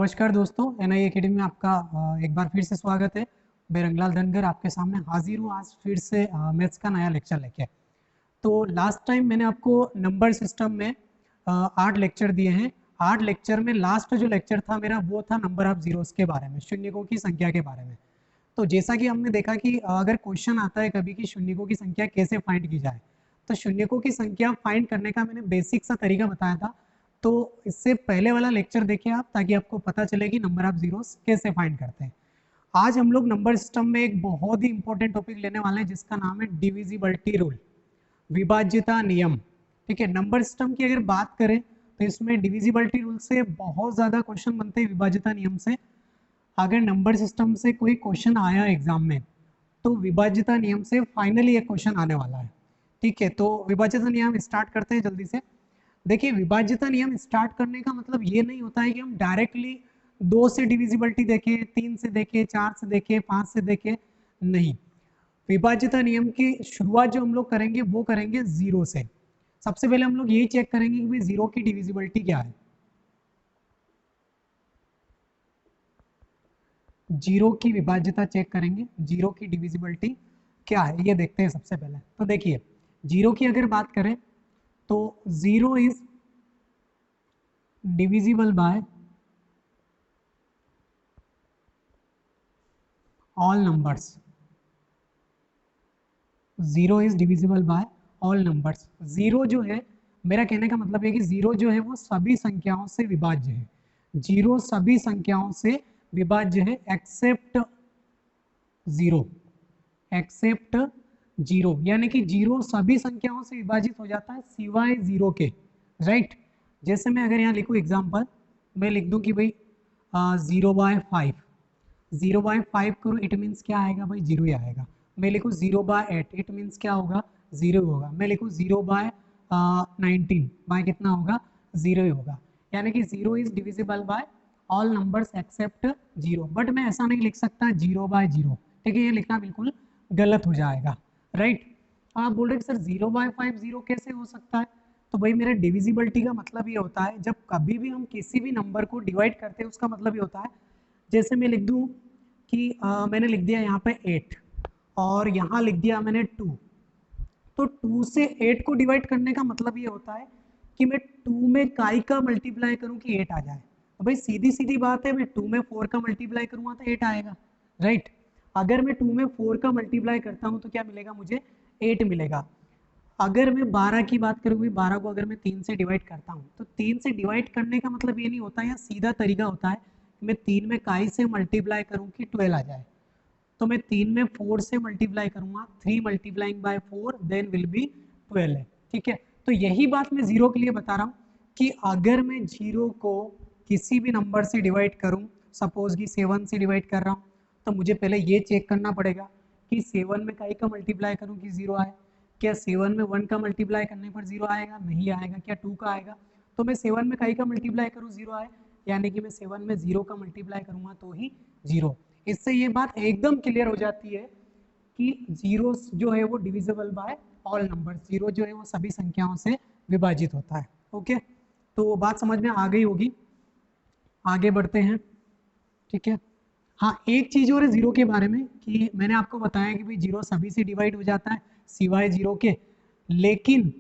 नमस्कार दोस्तों, NI academy में आपका एक बार फिर से स्वागत है। मैं रंगलाल धनगर आपके सामने हाजिर हूँ आज फिर से मैथ्स का नया लेक्चर लेके। तो लास्ट टाइम मैंने आपको नंबर सिस्टम में 8 लेक्चर दिए हैं। 8 लेक्चर में लास्ट जो लेक्चर था मेरा वो था नंबर ऑफ जीरोस के बारे में, शून्यकों की संख्या के बारे में। तो जैसा कि हमने देखा कि अगर क्वेश्चन आता है कभी कि शून्यकों की संख्या कैसे फाइंड की जाए, तो शून्यकों की संख्या फाइंड करने का मैंने बेसिक सा तरीका बताया था। तो इससे पहले वाला लेक्चर देखिए आप, ताकि आपको पता चले कि नंबर ऑफ जीरोस कैसे फाइंड करते हैं। आज हम लोग नंबर सिस्टम में एक बहुत ही इंपॉर्टेंट टॉपिक लेने वाले हैं जिसका नाम है डिविजिबिलिटी रूल, विभाज्यता नियम। ठीक है, नंबर सिस्टम की अगर बात करें तो इसमें डिविजिबिलिटी रूल से बहुत ज़्यादा क्वेश्चन बनते हैं, विभाज्यता नियम से। अगर नंबर सिस्टम से कोई क्वेश्चन आया एग्जाम में तो विभाज्यता नियम से फाइनली एक क्वेश्चन आने वाला है। ठीक है, तो विभाज्यता नियम स्टार्ट करते हैं जल्दी से। देखिए, विभाज्यता नियम स्टार्ट करने का मतलब ये नहीं होता है कि हम डायरेक्टली 2 से डिविजिबिलिटी देखें, 3 से देखें, 4 से देखें, 5 से देखें। नहीं, विभाज्यता नियम की शुरुआत जो हम लोग करेंगे वो करेंगे 0 से। सबसे पहले हम लोग यही चेक करेंगे कि भाई 0 की डिविजिबिलिटी क्या है। 0 की विभाज्यता चेक करेंगे, 0 की डिविजिबिलिटी क्या है ये देखते हैं सबसे पहले। तो देखिए, 0 की अगर बात करें तो 0 is divisible by all numbers. 0 is divisible by all numbers. 0 जो है, मेरा कहने का मतलब है कि 0 जो है वो सभी संख्याओं से विभाज्य है। 0 सभी संख्याओं से विभाज्य है एक्सेप्ट 0। एक्सेप्ट 0 यानी कि 0 सभी संख्याओं से विभाजित हो जाता है सिवाय 0 के। राइट, जैसे मैं अगर यहाँ लिखूँ एग्जाम्पल, मैं लिख दूँ कि भाई 0/5। 0/5 करूँ इट मीन्स क्या आएगा भाई, 0 ही आएगा। मैं लिखूँ 0/8 इट मीन्स क्या होगा, 0 होगा। मैं लिखूँ 0/19 बाय कितना होगा, 0 ही होगा। यानी कि 0 is divisible by all numbers accept 0। But मैं ऐसा नहीं लिख सकता 0/0, ठीक है, ये लिखना बिल्कुल गलत हो जाएगा। राइट, आप बोल रहे सर 0/5 0 कैसे हो सकता है। तो भाई मेरा डिविजिबिलिटी का मतलब ये होता है, जब कभी भी हम किसी भी नंबर को डिवाइड करते हैं उसका मतलब ये होता है, जैसे मैं लिख दूं कि मैंने लिख दिया यहाँ पे 8 और यहाँ लिख दिया मैंने 2। तो 2 से 8 को डिवाइड करने का मतलब ये होता है कि मैं 2 में काई का मल्टीप्लाई करूं कि 8 आ जाए। तो भाई सीधी सीधी बात है, मैं 2 में 4 का मल्टीप्लाई करूंगा तो 8 आएगा। राइट, अगर मैं 2 में 4 का मल्टीप्लाई करता हूं तो क्या मिलेगा मुझे, 8 मिलेगा। अगर मैं 12 की बात करूँ, 12 को अगर मैं 3 से डिवाइड करता हूँ तो 3 से डिवाइड करने का मतलब ये नहीं होता है, या सीधा तरीका होता है कि मैं 3 में काई से मल्टीप्लाई करूँ कि 12 आ जाए। तो मैं 3 में 4 से मल्टीप्लाई करूंगा, 3 multiplying by 4 then will be 12 है। ठीक है, तो यही बात मैं 0 के लिए बता रहा हूँ कि अगर मैं 0 को किसी भी नंबर से डिवाइड करूँ, सपोज कि 7 से डिवाइड कर रहा हूँ, तो मुझे पहले ये चेक करना पड़ेगा कि 7 में काई का मल्टीप्लाई करूँ कि 0 आए। क्या 7 में 1 का मल्टीप्लाई करने पर 0 आएगा, नहीं आएगा। क्या 2 का आएगा। तो मैं 7 में काई का मल्टीप्लाई करूँ 0 आए, यानी कि मैं 7 में 0 का मल्टीप्लाई करूंगा तो ही 0। इससे ये बात एकदम क्लियर हो जाती है कि 0 जो है वो डिविजिबल बाय ऑल नंबर। 0 जो है वो सभी संख्याओं से विभाजित होता है। ओके, तो बात समझ में आ गई होगी, आगे बढ़ते हैं। ठीक है, हाँ एक चीज और है 0 के बारे में कि मैंने आपको बताया कि भाई 0 सभी से डिवाइड हो जाता है सिवाय 0 के, लेकिन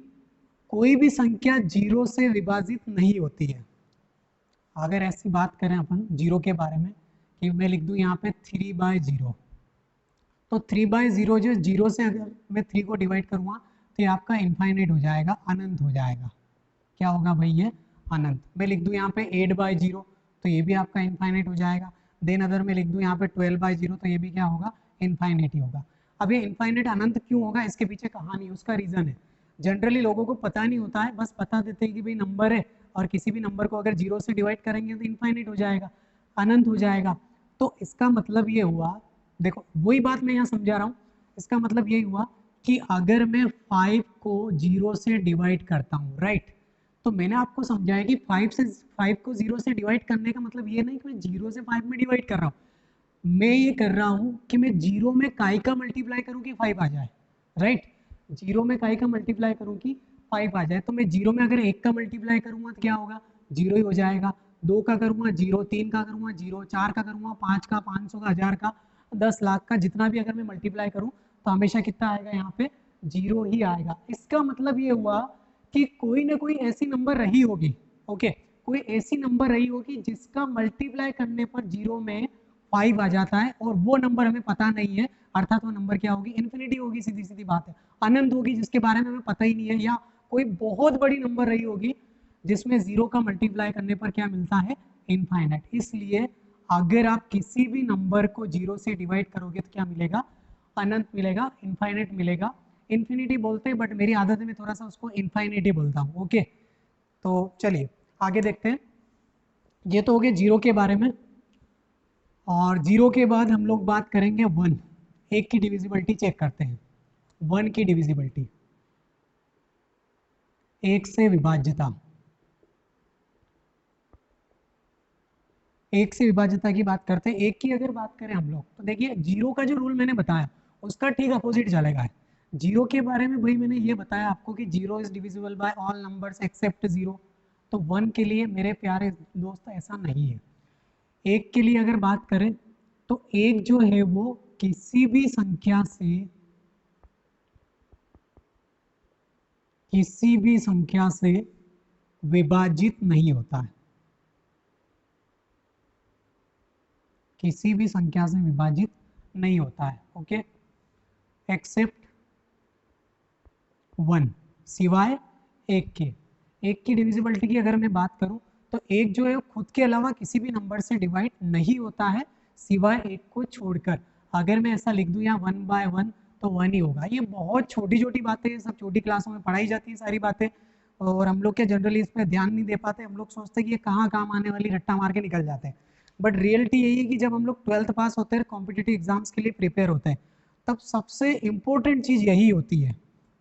कोई भी संख्या 0 से विभाजित नहीं होती है। अगर ऐसी बात करें अपन 0 के बारे में कि मैं लिख दूं यहाँ पे 3/0, तो 3/0 जो 0 से अगर मैं 3 को डिवाइड करूँगा तो ये आपका इनफाइनाइट हो जाएगा, अनंत हो जाएगा। क्या होगा भाई, ये अनंत। मैं लिख दूं यहाँ पे 8/0 तो ये भी आपका इनफाइनाइट हो जाएगा। देन अगर मैं लिख दूं यहाँ पे 12/0 तो ये भी क्या होगा, इनफाइनाइट ही होगा। अब ये इनफाइनाइट अनंत क्यों होगा, इसके पीछे कहानी, उसका रीजन है। जनरली लोगों को पता नहीं होता है, बस बता देते हैं कि भाई नंबर है और किसी भी नंबर को अगर 0 से डिवाइड करेंगे तो इनफाइनाइट हो जाएगा, अनंत हो जाएगा। तो इसका मतलब ये हुआ, देखो वही बात मैं यहाँ समझा रहा हूँ, इसका मतलब यही हुआ कि अगर मैं 5 को 0 से डिवाइड करता हूँ, राइट, तो मैंने आपको समझाया कि 5 को 0 से डिवाइड करने का मतलब ये नहीं कि मैं 0 से 5 में डिवाइड कर रहा हूँ, मैं ये कर रहा हूँ कि मैं 0 में काई का मल्टीप्लाई करूँ कि 5 आ जाए। राइट, 0 में काई का मल्टीप्लाई करूँ कि 5 आ जाए। तो मैं 0 में अगर 1 का मल्टीप्लाई करूँगा तो क्या होगा, 0 ही हो जाएगा। 2 का करूँगा 0, 3 का करूँगा 0, 4 का करूँगा 5 का, 500 का, 1000 का, 10 लाख का, जितना भी अगर मैं मल्टीप्लाई करूँ तो हमेशा कितना आएगा यहाँ पे 0 ही आएगा। इसका मतलब ये हुआ कि कोई ना कोई ऐसी नंबर रही होगी, ओके, कोई ऐसी नंबर रही होगी जिसका मल्टीप्लाई करने पर 0 में 5 आ जाता है और वो नंबर हमें पता नहीं है, अर्थात वो नंबर क्या होगी, इन्फिनिटी होगी, सीधी सीधी बात है। अनंत होगी जिसके बारे में हमें पता ही नहीं है, या कोई बहुत बड़ी नंबर रही होगी जिसमें 0 का मल्टीप्लाई करने पर क्या मिलता है, इनफाइनाइट। इसलिए अगर आप किसी भी नंबर को 0 से डिवाइड करोगे तो क्या मिलेगा, अनंत मिलेगा, इनफाइनाइट मिलेगा। इन्फिनिटी बोलते हैं बट मेरी आदत है मैं थोड़ा सा उसको इनफाइनिटी बोलता हूँ, ओके। तो चलिए आगे देखते हैं। ये तो हो गया 0 के बारे में, और 0 के बाद हम लोग बात करेंगे 1। 1 की डिविजिबिलिटी चेक करते हैं। 1 की डिविजिबिलिटी, 1 से विभाज्यता। 1 से विभाज्यता की बात करते हैं। 1 की अगर बात करें हम लोग तो देखिए 0 का जो रूल मैंने बताया उसका ठीक अपोजिट चलेगा। 0 के बारे में भाई मैंने ये बताया आपको कि 0 is divisible by all numbers accept 0। तो 1 के लिए मेरे प्यारे दोस्त ऐसा नहीं है। 1 के लिए अगर बात करें तो 1 जो है वो किसी भी संख्या से विभाजित नहीं होता है, किसी भी संख्या से विभाजित नहीं होता है, ओके, एक्सेप्ट 1, सिवाय 1 के। 1 की डिविजिबिलिटी की अगर मैं बात करूं तो 1 जो है खुद के अलावा किसी भी नंबर से डिवाइड नहीं होता है सिवाय 1 को छोड़कर। अगर मैं ऐसा लिख दूं यहाँ 1 बाय 1 तो 1 ही होगा। ये बहुत छोटी छोटी बातें हैं, सब छोटी क्लासों में पढ़ाई जाती है सारी बातें, और हम लोग क्या जनरली इस पर ध्यान नहीं दे पाते। हम लोग सोचते हैं कि ये कहाँ काम आने वाली, रट्टा मार के निकल जाते हैं। बट रियलिटी यही है कि जब हम लोग 12th पास होते हैं, कॉम्पिटिटिव एग्जाम्स के लिए प्रिपेयर होते हैं, तब सबसे इम्पोर्टेंट चीज़ यही होती है,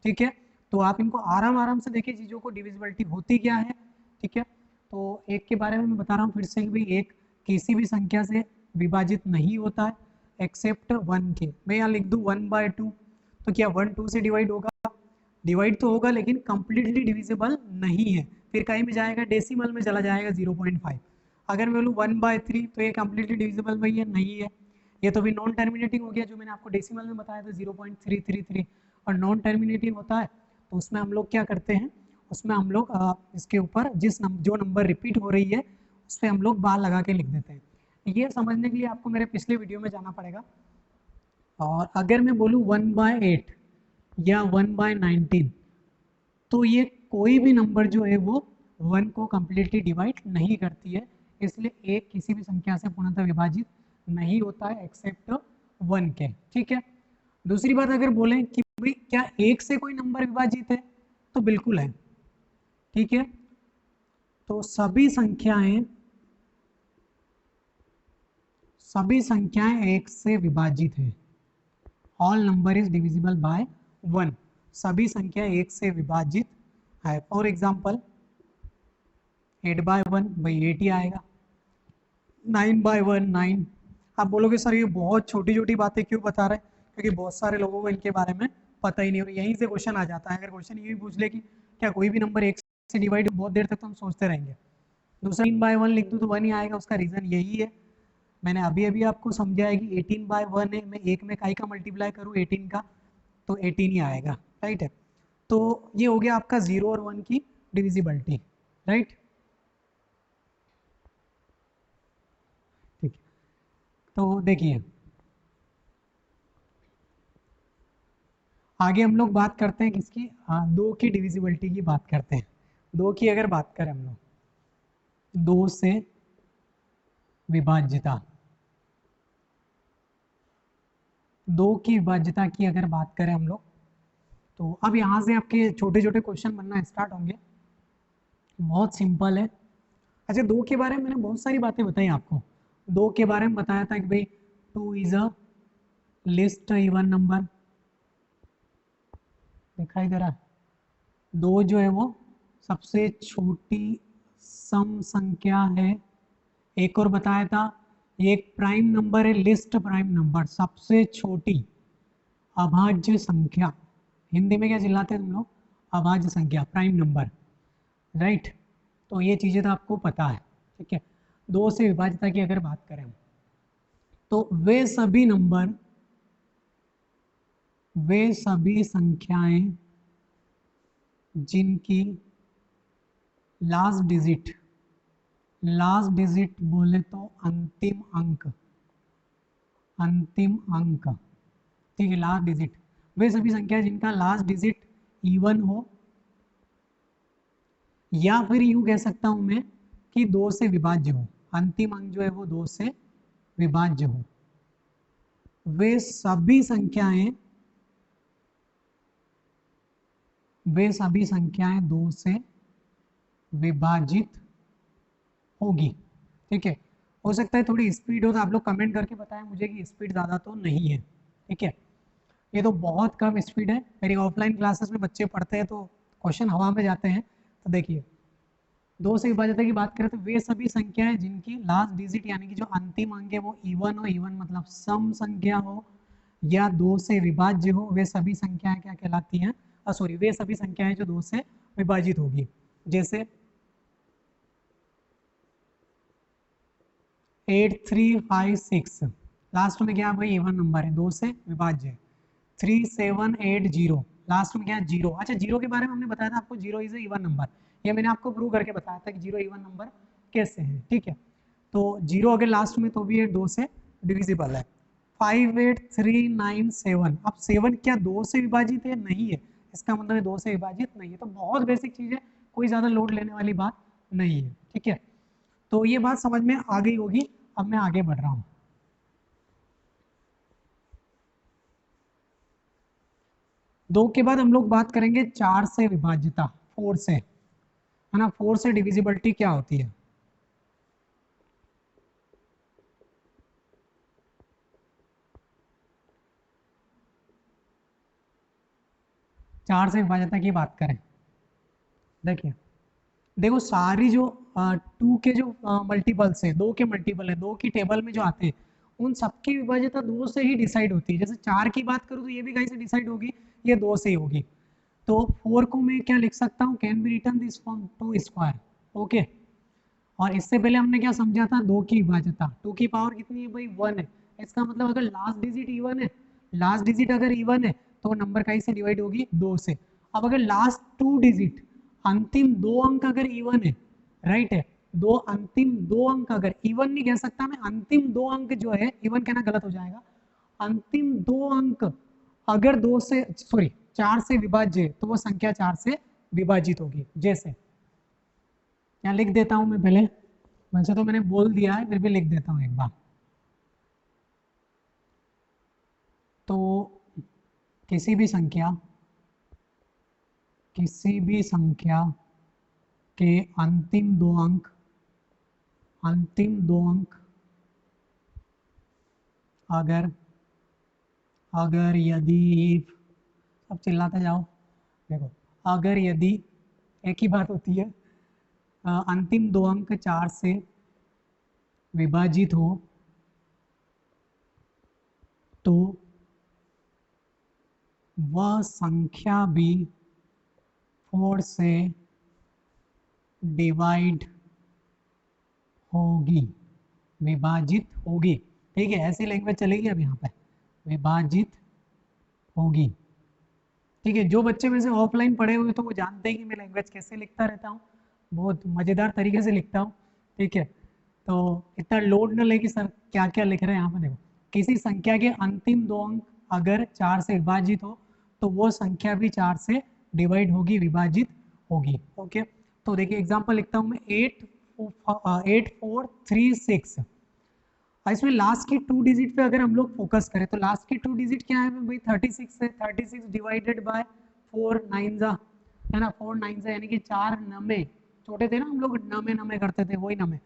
ठीक है। तो आप इनको आराम आराम से देखिए चीज़ों को, डिविजिबिलिटी होती क्या है, ठीक है। तो 1 के बारे में मैं बता रहा हूँ फिर से कि भाई 1 किसी भी संख्या से विभाजित नहीं होता है एक्सेप्ट 1 के। मैं यहाँ लिख दूँ 1 बाय 2, तो क्या 1 2 से डिवाइड होगा, डिवाइड तो होगा लेकिन कंप्लीटली डिविजिबल नहीं है, फिर कहीं में जाएगा, डेसिमल में चला जाएगा 0.5। अगर मैं बोलूँ 1 बाय 3 तो ये कंप्लीटली डिविजिबल भैया नहीं है, ये तो भी नॉन टर्मिनेटिंग हो गया, जो मैंने आपको डेसिमल में बताया था 0.333, और नॉन टर्मिनेटिंग होता है तो उसमें हम लोग क्या करते हैं, उसमें हम लोग इसके ऊपर जो नंबर रिपीट हो रही है उस पर हम लोग बार लगा के लिख देते हैं। ये समझने के लिए आपको मेरे पिछले वीडियो में जाना पड़ेगा। और अगर मैं बोलूँ 1 बाय 8 या 1 बाय 19 तो ये कोई भी नंबर जो है वो 1 को कम्प्लीटली डिवाइड नहीं करती है, इसलिए 1 किसी भी संख्या से पूर्णतः विभाजित नहीं होता है एक्सेप्ट 1 के, ठीक है। दूसरी बात अगर बोलें कि भाई क्या 1 से कोई नंबर विभाजित है, तो बिल्कुल है, ठीक है। तो सभी संख्याएं 1 से विभाजित है, all number is divisible by 1, सभी संख्या 1 से विभाजित है। फॉर एग्जाम्पल 8 बाय 1 भाई 8 ही आएगा, 9 बाय 1 9। आप बोलोगे सर ये बहुत छोटी छोटी बातें क्यों बता रहे हैं, क्योंकि बहुत सारे लोगों को इनके बारे में पता ही नहीं, और यहीं से क्वेश्चन आ जाता है। अगर क्वेश्चन ये भी पूछ ले कि क्या कोई भी नंबर 1 से डिवाइड, बहुत देर तक तो हम सोचते रहेंगे। दूसरा 3 बाय 1 लिख दूँ तो 1 ही आएगा, उसका रीज़न यही है, मैंने अभी अभी आपको समझाया कि 18 बाय 1 है, मैं 1 में काई का मल्टीप्लाई करूँ 18 का तो 18 ही आएगा, राइट है। तो ये हो गया आपका 0 और 1 की डिविजिबिलिटी, राइट, ठीक है। तो देखिए आगे हम लोग बात करते हैं किसकी, हाँ 2 की डिविजिबिलिटी की बात करते हैं। 2 की अगर बात करें हम लोग, 2 से विभाज्यता, 2 की विभाज्यता की अगर बात करें हम लोग तो अब यहाँ से आपके छोटे छोटे क्वेश्चन बनना स्टार्ट होंगे। बहुत सिंपल है। अच्छा 2 के बारे में मैंने बहुत सारी बातें बताई आपको। 2 के बारे में बताया था कि भाई 2 is a list even number, दिखाई दे रहा है, 2 जो है वो सबसे छोटी सम संख्या है। एक और बताया था एक प्राइम नंबर है, लिस्ट प्राइम नंबर, सबसे छोटी अभाज्य संख्या, हिंदी में क्या चिल्लाते हैं तुम लोग, अभाज्य संख्या, प्राइम नंबर, राइट। तो ये चीज़ें तो आपको पता है। ठीक है, 2 से विभाज्यता की अगर बात करें तो वे सभी नंबर, वे सभी संख्याएं जिनकी लास्ट डिजिट बोले तो अंतिम अंक, अंतिम अंक, ठीक है, लास्ट डिजिट, वे सभी संख्या जिनका लास्ट डिजिट इवन हो, या फिर यूं कह सकता हूं मैं कि 2 से विभाज्य हो, अंतिम अंक जो है वो 2 से विभाज्य हो, वे सभी संख्याएं, वे सभी संख्याएं 2 से विभाजित होगी। ठीक है, हो सकता है थोड़ी स्पीड हो तो आप लोग कमेंट करके बताएं मुझे कि स्पीड ज़्यादा तो नहीं है। ठीक है, ये तो बहुत कम स्पीड है, मेरी ऑफलाइन क्लासेस में बच्चे पढ़ते हैं तो क्वेश्चन हवा में जाते हैं। तो देखिए, 2 से विभाज्यता की बात करें तो वे सभी संख्याएं जिनकी लास्ट डिजिट यानी कि जो अंतिम अंक है वो इवन हो, इवन मतलब सम संख्या हो, या 2 से विभाज्य हो, वे सभी संख्याएं क्या कहलाती हैं, सॉरी, वे सभी संख्याएं जो 2 से विभाजित होगी। जैसे 8356 लास्ट में क्या भाई इवन नंबर है, 2 से विभाज्य है। 3780 लास्ट में क्या है, जीरो। अच्छा, जीरो के बारे में हमने बताया था आपको, जीरो इज इवन नंबर, ये मैंने आपको प्रूव करके बताया था कि जीरो इवन नंबर कैसे है। ठीक है, तो जीरो अगर लास्ट में तो भी ये 2 से डिविजिबल है। 58397, अब 7 क्या 2 से विभाजित है, नहीं है, इसका मतलब है 2 से विभाजित नहीं है। तो बहुत बेसिक चीज़ है, कोई ज़्यादा लोड लेने वाली बात नहीं है। ठीक है, तो ये बात समझ में आ गई होगी। अब मैं आगे बढ़ रहा हूँ। 2 के बाद हम लोग बात करेंगे 4 से विभाज्यता, 4 से, है ना, 4 से डिविजिबिलिटी क्या होती है। चार से विभाज्यता की बात करें, देखिए, देखो सारी जो 2 के जो मल्टीपल्स है, 2 के मल्टीपल है, 2 की टेबल में जो आते हैं उन सबकी विभाज्यता 2 से ही डिसाइड होती है। जैसे 4 की बात करूँ तो ये भी कहीं से डिसाइड होगी, ये 2 से ही होगी। तो 4 को मैं क्या लिख सकता हूँ, can be written this form 2 square. Okay, और इससे पहले हमने क्या समझा था, 2 की विभाज्यता, 2 की पावर कितनी है भाई, 1 है। इसका मतलब अगर लास्ट डिजिट इवन है, लास्ट डिजिट अगर इवन है तो नंबर कहीं से डिवाइड होगी, 2 से। अब अगर लास्ट 2 डिजिट, अंतिम 2 अंक अगर इवन है, राइट है, अंतिम 2 अंक अगर इवन नहीं कह सकता मैं, अंतिम 2 अंक जो है, इवन कहना गलत हो जाएगा, अंतिम 2 अंक अगर 2 से, सॉरी, 4 से विभाज्य है तो वो संख्या 4 से विभाजित होगी। जैसे यहाँ लिख देता हूं मैं पहले, वैसे तो मैंने बोल दिया है, फिर भी लिख देता हूं एक बार। तो किसी भी संख्या, किसी भी संख्या के अंतिम 2 अंक, अंतिम 2 अंक अगर, अगर यदि, अब चिल्लाते जाओ, देखो, अगर यदि, एक ही बात होती है, अंतिम 2 अंक 4 से विभाजित हो तो वह संख्या भी 4 से डिवाइड होगी, विभाजित होगी। ठीक है, ऐसी लैंग्वेज चलेगी अब यहाँ पे, विभाजित होगी। ठीक है, जो बच्चे में से ऑफलाइन पढ़े हुए तो वो जानते हैं कि मैं लैंग्वेज कैसे लिखता रहता हूँ, बहुत मज़ेदार तरीके से लिखता हूँ। ठीक है, तो इतना लोड न ले कि सर क्या क्या लिख रहे हैं यहाँ पे। देखो, किसी संख्या के अंतिम 2 अंक अगर 4 से विभाजित हो तो वो संख्या भी 4 से डिवाइड होगी, विभाजित होगी। ओके, तो देखिए एग्जाम्पल लिखता हूँ मैं, 8436। इसमें लास्ट की 2 डिजिट पे अगर हम लोग फोकस करें तो लास्ट की 2 डिजिट क्या है भाई, 36 है, 36 डिवाइडेड बाय 4 9 जा, है ना, 4 9 जा यानी कि 4 नमे, छोटे थे ना हम लोग, नमे नमे करते थे, वही नमे,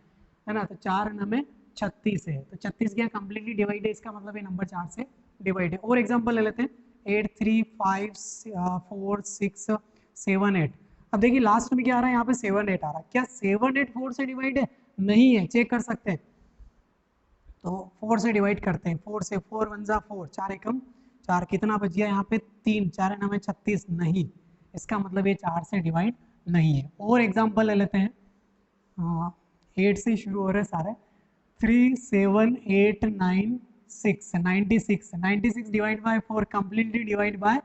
है ना, तो 4 नमे 36 है, तो 36 क्या कम्प्लीटली डिवाइड है, इसका मतलब ये नंबर 4 से डिवाइड है। और एग्जाम्पल ले लेते हैं, 835678। अब देखिए लास्ट में क्या आ रहा है, यहाँ पे 78 आ रहा है, क्या 78 4 से डिवाइड है, नहीं है, चेक कर सकते हैं। तो 4 से डिवाइड करते हैं, 4 से, 4 1 जा 4, 4 एकम 4, कितना बच गया यहाँ पे 3, 4 9 36, नहीं, इसका मतलब ये 4 से डिवाइड नहीं है। और एग्जांपल ले लेते हैं, 8 से शुरू हो रहे सारे। 3 7 8 9 6 96 96 divide by 4 completely divide by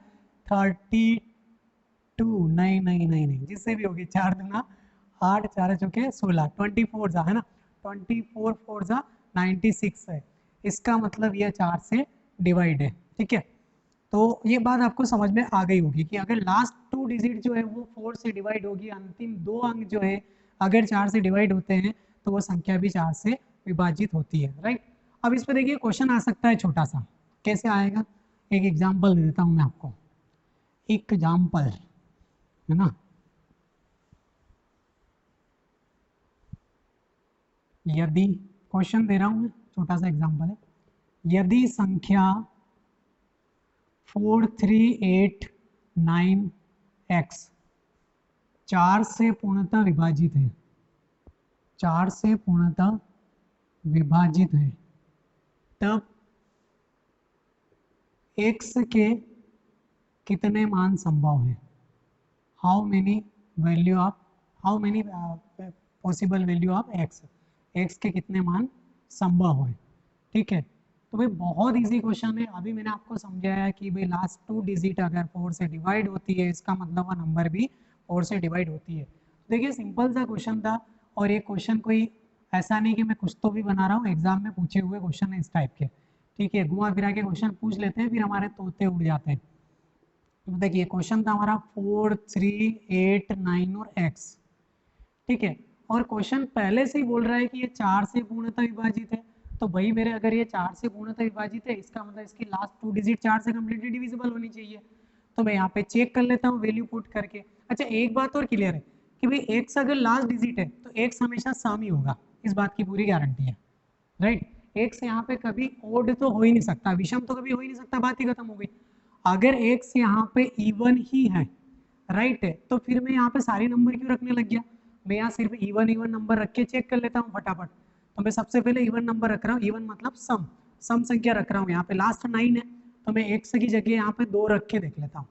32 नहीं नहीं नहीं नहीं जिससे भी होगी 4 दूना 8 4 चौके 16 24 जा है ना 24 4 जा 96 है। इसका मतलब यह 4 से डिवाइड है। ठीक है तो ये बात आपको समझ में आ गई होगी कि अगर लास्ट 2 डिजिट जो है वो 4 से डिवाइड होगी, अंतिम 2 अंक जो है अगर 4 से डिवाइड होते हैं तो वो संख्या भी 4 से विभाजित होती है। राइट अब इस पर देखिए क्वेश्चन आ सकता है छोटा सा, कैसे आएगा एक एग्जाम्पल दे देता हूँ मैं आपको। एग्जाम्पल है ना, यदि क्वेश्चन दे रहा हूँ मैं, छोटा सा एग्जाम्पल है, यदि संख्या 4389x 4 से पूर्णतः विभाजित है, 4 से पूर्णतः विभाजित है, तब x के कितने मान संभव है? How many value of how many possible value of x, x के कितने मान संभव है। ठीक है तो भाई बहुत इजी क्वेश्चन है। अभी मैंने आपको समझाया कि भाई लास्ट 2 डिजिट अगर 4 से डिवाइड होती है इसका मतलब वह नंबर भी 4 से डिवाइड होती है। देखिए सिंपल सा क्वेश्चन था और ये क्वेश्चन कोई ऐसा नहीं कि मैं कुछ तो भी बना रहा हूँ, एग्जाम में पूछे हुए क्वेश्चन है इस टाइप के। ठीक है घुमा फिरा के क्वेश्चन पूछ लेते हैं फिर हमारे तोते उड़ जाते हैं। तो देखिए क्वेश्चन था हमारा 4 3 8 9 और x। ठीक है और क्वेश्चन पहले से ही बोल रहा है कि ये 4 से पूर्णतः विभाजित है, तो भाई मेरे अगर ये 4 से पूर्णतः विभाजित है इसका मतलब इसकी लास्ट 2 डिजिट 4 से कम्प्लीटली डिविजिबल होनी चाहिए। तो मैं यहाँ पे चेक कर लेता हूँ वैल्यू पुट करके। अच्छा एक बात और क्लियर है कि भाई एक्स अगर लास्ट डिजिट है तो एक्स हमेशा सम ही होगा, इस बात की पूरी गारंटी है। राइट एक्स यहाँ पे कभी ओड तो हो ही नहीं सकता, विषम तो कभी हो ही नहीं सकता, बात ही खत्म हो गई। अगर एक्स यहाँ पे इवन ही है राइट है तो फिर मैं यहाँ पे सारे नंबर क्यों रखने लग गया? मैं यहाँ सिर्फ इवन इवन नंबर रख के चेक कर लेता हूँ फटाफट। तो मैं सबसे पहले इवन नंबर रख रहा हूँ, इवन मतलब सम संख्या रख रहा हूँ। यहाँ पे लास्ट 9 है तो मैं एक्स की जगह यहाँ पे 2 रख के देख लेता हूँ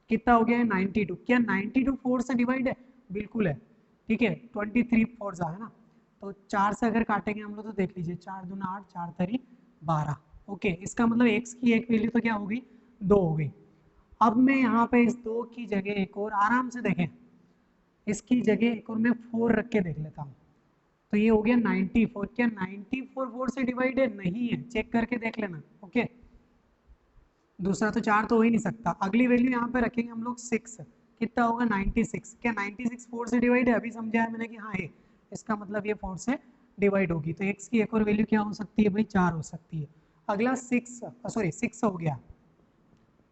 कितना हो गया है 92। क्या 92 4 से डिवाइड है? बिल्कुल है। ठीक है 23 4 है ना, तो 4 से अगर काटेंगे हम लोग तो देख लीजिए 4 दूना 8 4 तरी 12। ओके इसका मतलब एक्स की एक वैल्यू तो क्या हो गई 2 हो गई। अब मैं यहाँ पे इस 2 की जगह एक और आराम से देखें, इसकी जगह एक और मैं 4 रख के देख लेता हूँ तो ये हो गया 94। क्या 94 4 से डिवाइड है? नहीं है, चेक करके देख लेना। ओके दूसरा तो 4 तो हो ही नहीं सकता। अगली वैल्यू यहाँ पे रखेंगे हम लोग 6, कितना होगा 96। क्या 96 4 से डिवाइड है? अभी समझाया मैंने कि हाँ है, इसका मतलब ये 4 से डिवाइड होगी। तो x की एक और वैल्यू क्या हो सकती है भाई 4 हो सकती है। अगला 6 हो गया,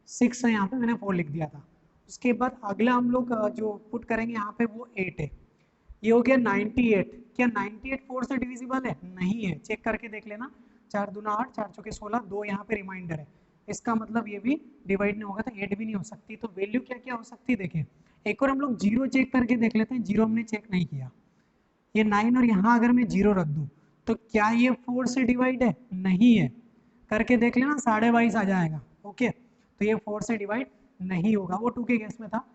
6 है यहाँ पे मैंने 4 लिख दिया था। उसके बाद अगला हम लोग जो पुट करेंगे यहाँ पे वो 8 है, ये हो गया 98। क्या 98 4 से डिविजिबल है? नहीं है, चेक करके देख लेना। 4 दूना 8 4 चौके 16, 2 यहाँ पे रिमाइंडर है, इसका मतलब ये भी डिवाइड नहीं होगा तो 8 भी नहीं हो सकती। तो वैल्यू क्या क्या हो सकती है देखें। एक और हम लोग 0 चेक करके देख लेते हैं, 0 हमने चेक नहीं किया। ये 9 और यहाँ अगर मैं 0 रख दूँ तो क्या ये 4 से डिवाइड है? नहीं है, करके देख लेना 22.5 आ जाएगा। ओके तो ये 4 से डिवाइड नहीं होगा, वो 2 के केस में था।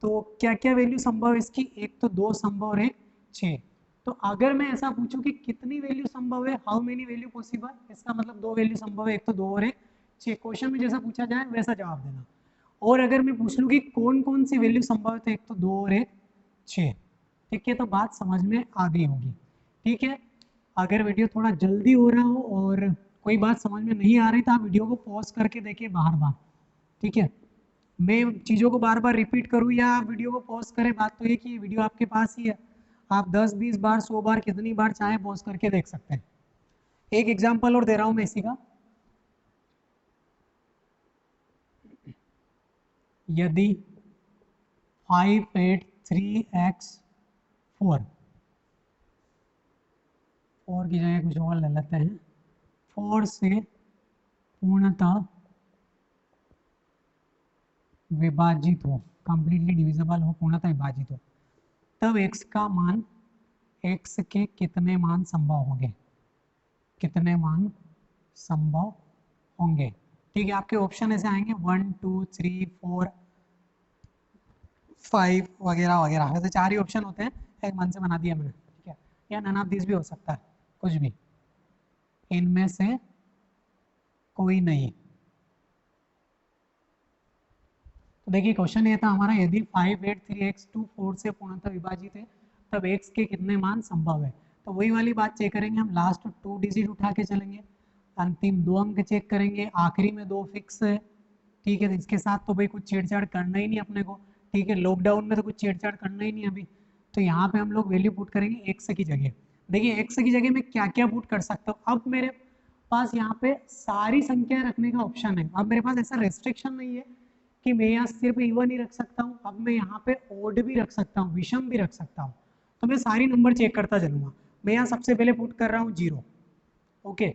तो क्या क्या वैल्यू संभव है इसकी? एक तो 2 संभव और एक 6। तो अगर मैं ऐसा पूछूं कि कितनी वैल्यू संभव है, हाउ मेनी वैल्यू पॉसिबल, इसका मतलब 2 वैल्यू संभव है, एक तो 2 और एक 6। क्वेश्चन में जैसा पूछा जाए वैसा जवाब देना। और अगर मैं पूछ लूँ कि कौन कौन सी वैल्यू संभव है तो एक तो 2 और एक 6। ठीक है तो बात समझ में आ गई होगी। ठीक है अगर वीडियो थोड़ा जल्दी हो रहा हो और कोई बात समझ में नहीं आ रही तो आप वीडियो को पॉज करके देखिए बार बार। ठीक है मैं चीज़ों को बार बार रिपीट करूँ या आप वीडियो को पॉज करें, बात तो ये कि वीडियो आपके पास ही है, आप 10-20 बार 100 बार कितनी बार चाहे पॉज करके देख सकते हैं। एक एग्जांपल और दे रहा हूँ मैं इसी का। यदि 583x4 4 की जगह कुछ और ले लेते हैं, 4 से पूर्णतः विभाजित हो, कंप्लीटली डिविजिबल हो, पूर्णतः विभाजित हो, तब x का मान, x के कितने मान संभव होंगे, कितने मान संभव होंगे। ठीक है आपके ऑप्शन ऐसे आएंगे 1 2 3 4 5 वगैरह वगैरह, वैसे 4 ही ऑप्शन होते हैं, एक मन से बना दिया मैंने। ठीक है या नन ऑफ दिस भी हो सकता है, कुछ भी, इनमें से कोई नहीं। तो देखिए क्वेश्चन ये था हमारा, यदि 5 8 3 x 2 4 से पूर्णतः विभाजित है तब x के कितने मान संभव है। तो वही वाली बात चेक करेंगे हम, लास्ट 2 डिजिट उठा के चलेंगे, अंतिम 2 अंक चेक करेंगे, आखिरी में 2 फिक्स है। ठीक है, तो इसके साथ तो भाई कुछ छेड़छाड़ करना ही नहीं अपने को। ठीक है, लॉकडाउन में तो कुछ छेड़छाड़ करना ही नहीं अभी। तो यहाँ पे हम लोग वैल्यू पुट करेंगे एक्स की जगह। देखिए एक्स की जगह में क्या क्या पुट कर सकता हूँ, अब मेरे पास यहाँ पे सारी संख्या रखने का ऑप्शन है। अब मेरे पास ऐसा रेस्ट्रिक्शन नहीं है कि मैं यहाँ सिर्फ इवन ही रख सकता हूँ, अब मैं यहाँ पे ओड भी रख सकता हूँ, विषम भी रख सकता हूँ। तो मैं सारी नंबर चेक करता चलूंगा। मैं यहाँ सबसे पहले पुट कर रहा हूँ 0। ओके,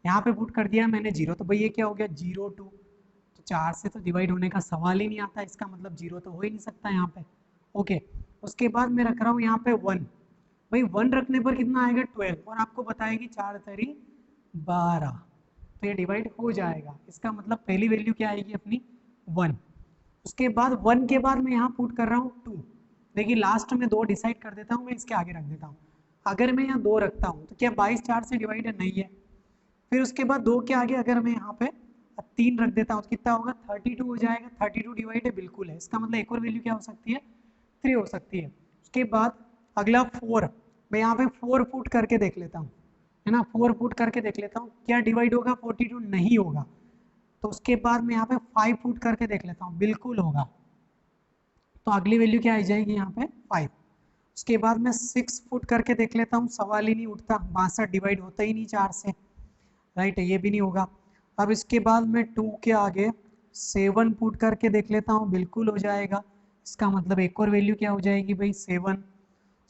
यहाँ पे पुट कर दिया मैंने 0, तो भाई ये क्या हो गया 0 2, तो 4 से तो डिवाइड होने का सवाल ही नहीं आता, इसका मतलब 0 तो हो ही नहीं सकता यहाँ पे। ओके, उसके बाद मैं रख रहा हूँ यहाँ पे 1। भाई 1 रखने पर कितना आएगा 12, और आपको बताएगी 4 तरी 12, तो ये डिवाइड हो जाएगा। इसका मतलब पहली वैल्यू क्या आएगी अपनी 1। उसके बाद 1 के बाद मैं यहाँ पुट कर रहा हूँ 2। देखिए लास्ट में 2 डिसाइड कर देता हूँ, मैं इसके आगे रख देता हूँ। अगर मैं यहाँ 2 रखता हूँ तो क्या 22 4 से डिवाइड है, नहीं है। फिर उसके बाद 2 के आगे अगर मैं यहाँ पे 3 रख देता हूँ तो कितना होगा 32 हो जाएगा। 32 डिवाइड है, बिल्कुल है। इसका मतलब एक और वैल्यू क्या हो सकती है 3 हो सकती है। उसके बाद अगला 4, मैं यहाँ पे 4 पुट करके देख लेता हूँ, है ना, 4 पुट करके देख लेता हूँ क्या डिवाइड होगा 42, नहीं होगा। तो उसके बाद मैं यहाँ पे 5 पुट करके देख लेता हूँ, बिल्कुल होगा। तो अगली वैल्यू क्या आ जाएगी यहाँ पे 5। उसके बाद मैं 6 पुट करके देख लेता हूँ, सवाल ही नहीं उठता, 62 डिवाइड होता ही नहीं 4 से, राइट, ये भी नहीं होगा। अब इसके बाद मैं 2 के आगे 7 पुट करके देख लेता हूँ, बिल्कुल हो जाएगा। इसका मतलब एक और वैल्यू क्या हो जाएगी भाई 7।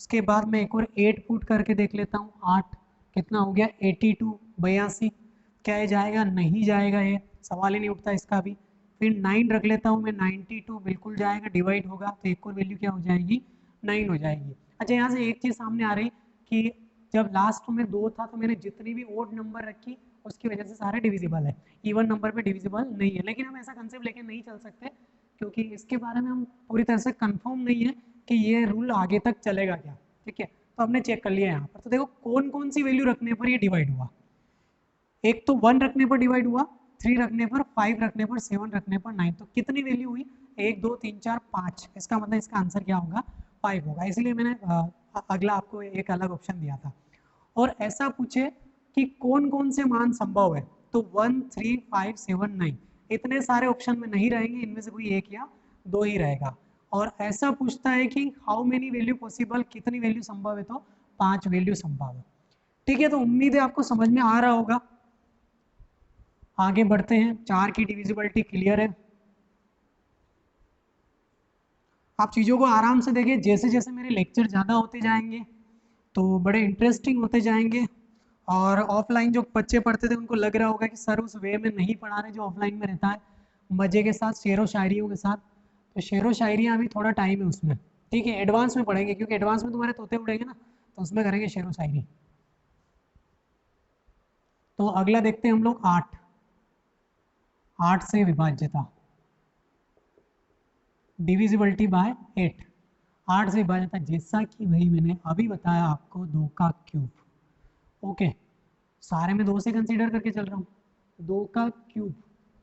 उसके बाद मैं एक और 8 पुट करके देख लेता हूँ, 8 कितना हो गया 82 82, क्या ये जाएगा, नहीं जाएगा, ये सवाल ही नहीं उठता इसका भी। फिर 9 रख लेता हूँ मैं, 92 बिल्कुल जाएगा, डिवाइड होगा, तो एक और वैल्यू क्या हो जाएगी 9 हो जाएगी। अच्छा, यहाँ से एक चीज़ सामने आ रही कि जब लास्ट में 2 था तो मैंने जितनी भी ओड नंबर रखी उसकी वजह से सारे डिविजिबल है, इवन नंबर पे डिविजिबल नहीं है। लेकिन हम ऐसा कंसेप्ट लेके नहीं चल सकते क्योंकि इसके बारे में हम पूरी तरह से कंफर्म नहीं है कि ये रूल आगे तक चलेगा क्या। ठीक है, तो हमने चेक कर लिया यहाँ पर। तो देखो कौन कौन सी वैल्यू रखने पर ये डिवाइड हुआ। एक तो 1 रखने पर डिवाइड हुआ, 3 रखने पर, 5 रखने पर, 7 रखने पर, 9। तो कितनी वैल्यू हुई 1 2 3 4 5। इसका मतलब इसका आंसर क्या होगा 5 होगा। इसलिए मैंने अगला आपको एक अलग ऑप्शन दिया था। और ऐसा पूछे कि कौन कौन से मान संभव है, तो 1 3 5 7 9 इतने सारे ऑप्शन में नहीं रहेंगे, इनमें से कोई एक या दो ही रहेगा। और ऐसा पूछता है कि हाउ मेनी वैल्यू पॉसिबल, कितनी वैल्यू संभव है, तो 5 वैल्यू संभव है। ठीक है, तो उम्मीद है आपको समझ में आ रहा होगा। आगे बढ़ते हैं, 4 की डिविजिबिलिटी क्लियर है। आप चीज़ों को आराम से देखिए, जैसे जैसे मेरे लेक्चर ज़्यादा होते जाएंगे तो बड़े इंटरेस्टिंग होते जाएंगे। और ऑफलाइन जो बच्चे पढ़ते थे उनको लग रहा होगा कि सर उस वे में नहीं पढ़ा रहे जो ऑफलाइन में रहता है, मज़े के साथ, शेरो शायरियों के साथ। तो शेरो शायरियाँ अभी थोड़ा टाइम है उसमें। ठीक है, एडवांस में पढ़ेंगे क्योंकि एडवांस में तुम्हारे तोते उड़ेंगे ना, तो उसमें करेंगे शेरो शायरी। तो अगला देखते हैं हम लोग 8। 8 से विभाज्यता, डिविजिबिलिटी बाय 8। 8 से विभाज्यता, जैसा कि भाई मैंने अभी बताया आपको, 2 का क्यूब। ओके, सारे में 2 से कंसीडर करके चल रहा हूँ। 2 का क्यूब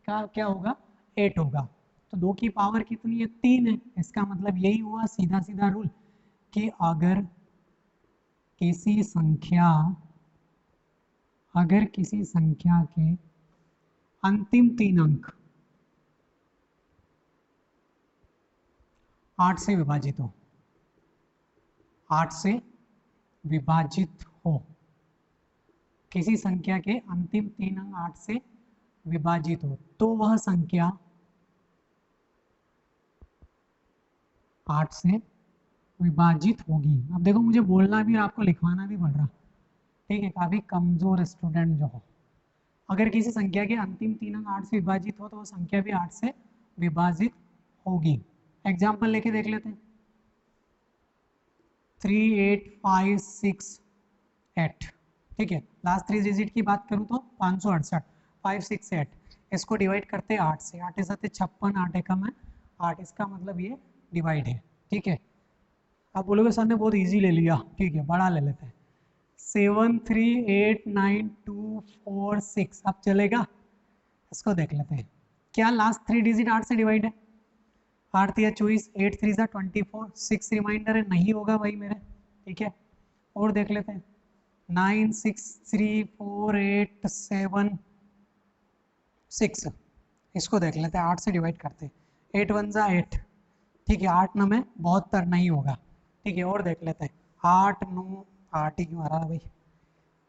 का क्या होगा 8 होगा। तो 2 की पावर कितनी है 3 है। इसका मतलब यही हुआ सीधा सीधा रूल कि अगर किसी संख्या के अंतिम 3 अंक 8 से विभाजित हो, 8 से विभाजित हो, किसी संख्या के अंतिम 3 अंक 8 से विभाजित हो, तो वह संख्या 8 से विभाजित होगी। अब देखो मुझे बोलना भी और आपको लिखवाना भी पड़ रहा, ठीक है, काफ़ी कमज़ोर स्टूडेंट जो हो। अगर किसी संख्या के अंतिम 3 अंक 8 से विभाजित हो तो वो संख्या भी 8 से विभाजित होगी। एग्जाम्पल लेके देख लेते हैं। 3 8 5 6 8, ठीक है, लास्ट 3 डिजिट की बात करूँ तो 568, 5 6 8। इसको डिवाइड करते हैं 8 से, 8 साथ 56, 8 एकम है 8, इसका मतलब ये डिवाइड है। ठीक है, आप बोलोगे सर ने बहुत इजी ले लिया, ठीक है, बड़ा ले लेते हैं। 738924 अब चलेगा। इसको देख लेते हैं, क्या लास्ट 3 डिजिट 8 से डिवाइड है? 8 या 24, 8 3 24, 6 रिमाइंडर है, नहीं होगा भाई मेरे। ठीक है, और देख लेते हैं 963487 इसको देख लेते हैं, 8 से डिवाइड करते हैं, 8 1 8। ठीक है, 8 9 में 72 नहीं होगा। ठीक है, और देख लेते हैं 8 9 8 ही क्यों आ रहा है भाई,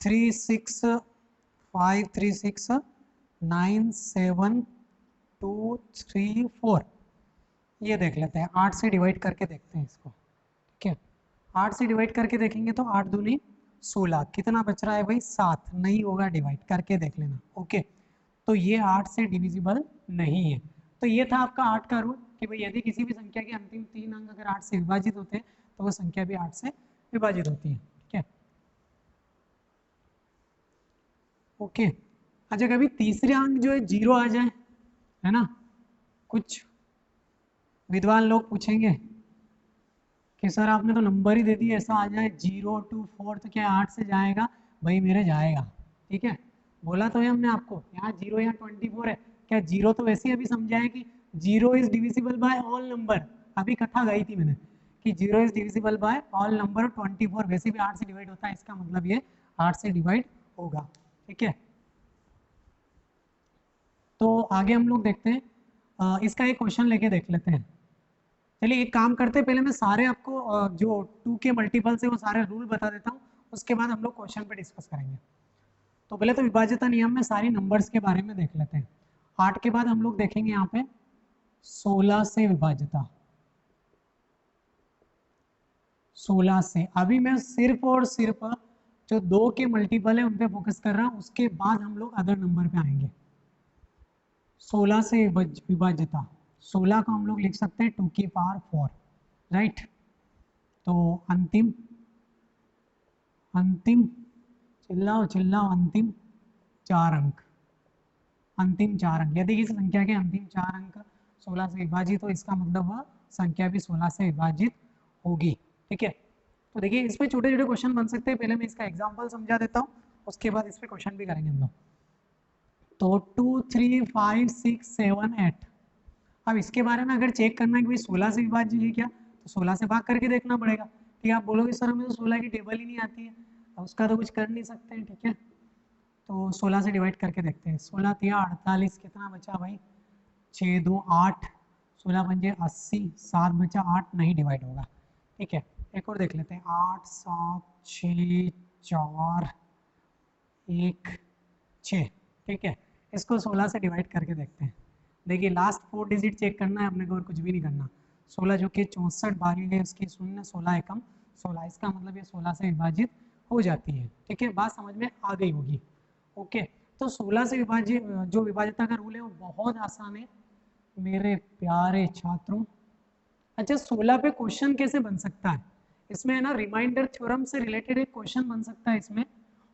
3653697234 ये देख लेते हैं, 8 से डिवाइड करके देखते हैं इसको। ठीक है, 8 से डिवाइड करके देखेंगे तो 8 दूनी 16, कितना बच रहा है भाई 7, नहीं होगा, डिवाइड करके देख लेना। ओके, तो ये 8 से डिविजिबल नहीं है। तो ये था आपका 8 का रूल कि भाई यदि किसी भी संख्या के अंतिम 3 अंक अगर 8 से विभाजित होते हैं तो वो संख्या भी 8 से विभाजित होती है। ठीक है, ओके। अच्छा, कभी तीसरे अंक जो है 0 आ जाए, है ना, कुछ विद्वान लोग पूछेंगे कि सर आपने तो नंबर ही दे दिया, ऐसा आ जाए 0 to 4 तो क्या 8 से जाएगा? भाई मेरे जाएगा। ठीक है, बोला तो है हमने आपको, यहाँ 0 या 24 है, क्या 0 तो वैसे ही अभी समझा है कि 0 is divisible by all number, अभी कथा गई थी मैंने कि 0 is divisible by all number, 24 वैसे भी 8 से डिवाइड होता है, इसका मतलब ये 8 से डिवाइड होगा। ठीक है, तो आगे हम लोग देखते हैं, इसका एक क्वेश्चन लेके देख लेते हैं। चलिए एक काम करते हैं, पहले मैं सारे आपको जो 2 के मल्टीपल से वो सारे रूल बता देता हूँ, उसके बाद हम लोग क्वेश्चन पे डिस्कस करेंगे। तो पहले तो विभाज्यता नियम में सारी नंबर्स के बारे में देख लेते हैं। 8 के बाद हम लोग देखेंगे यहाँ पे 16 से विभाज्यता, 16 से। अभी मैं सिर्फ और सिर्फ जो 2 के मल्टीपल है उन पे फोकस कर रहा हूँ, उसके बाद हम लोग अदर नंबर पे आएंगे। 16 से विभाज्यता, 16 को हम लोग लिख सकते हैं 2 की पावर 4, राइट। तो अंतिम अंतिम चिल्लाओ चिल्लाओ, अंतिम 4 अंक, अंतिम 4 अंक। यदि किसी संख्या के अंतिम 4 अंक 16 से विभाजित हो, इसका मतलब वह संख्या भी 16 से विभाजित होगी। ठीक है, तो देखिए इस पे छोटे छोटे क्वेश्चन बन सकते हैं, पहले मैं इसका एग्जांपल समझा देता हूँ, उसके बाद इस पे क्वेश्चन भी करेंगे हम लोग। तो 2 3 5 6 7 8, अब इसके बारे में अगर चेक करना है कि भाई 16 से विभाज्य है क्या, तो 16 से भाग करके देखना पड़ेगा। ठीक है, आप बोलोगे सर हमें तो 16 की टेबल ही नहीं आती है, तो उसका तो कुछ कर नहीं सकते हैं। ठीक है, तो 16 से डिवाइड करके देखते हैं, 16 तिया 48, कितना बचा भाई 6 2 8, 16 पंजे 80, 7 बचा 8, नहीं डिवाइड होगा। ठीक है, एक और देख लेते हैं, 8 7 6 4 1 6। ठीक है, इसको 16 से डिवाइड करके देखते हैं। देखिए लास्ट 4 डिजिट चेक करना है अपने को और कुछ भी नहीं करना। 16 जो कि 64 भागे उसकी शून्य, 16 एकम 16, इसका मतलब ये 16 से विभाजित हो जाती है। ठीक है, बात समझ में आ गई होगी। ओके, तो 16 से विभाजित जो विभाज्यता का रूल है वो बहुत आसान है मेरे प्यारे छात्रों। अच्छा, 16 पे क्वेश्चन कैसे बन सकता है? इसमें है ना रिमाइंडर थ्योरम से रिलेटेड एक क्वेश्चन बन सकता है इसमें,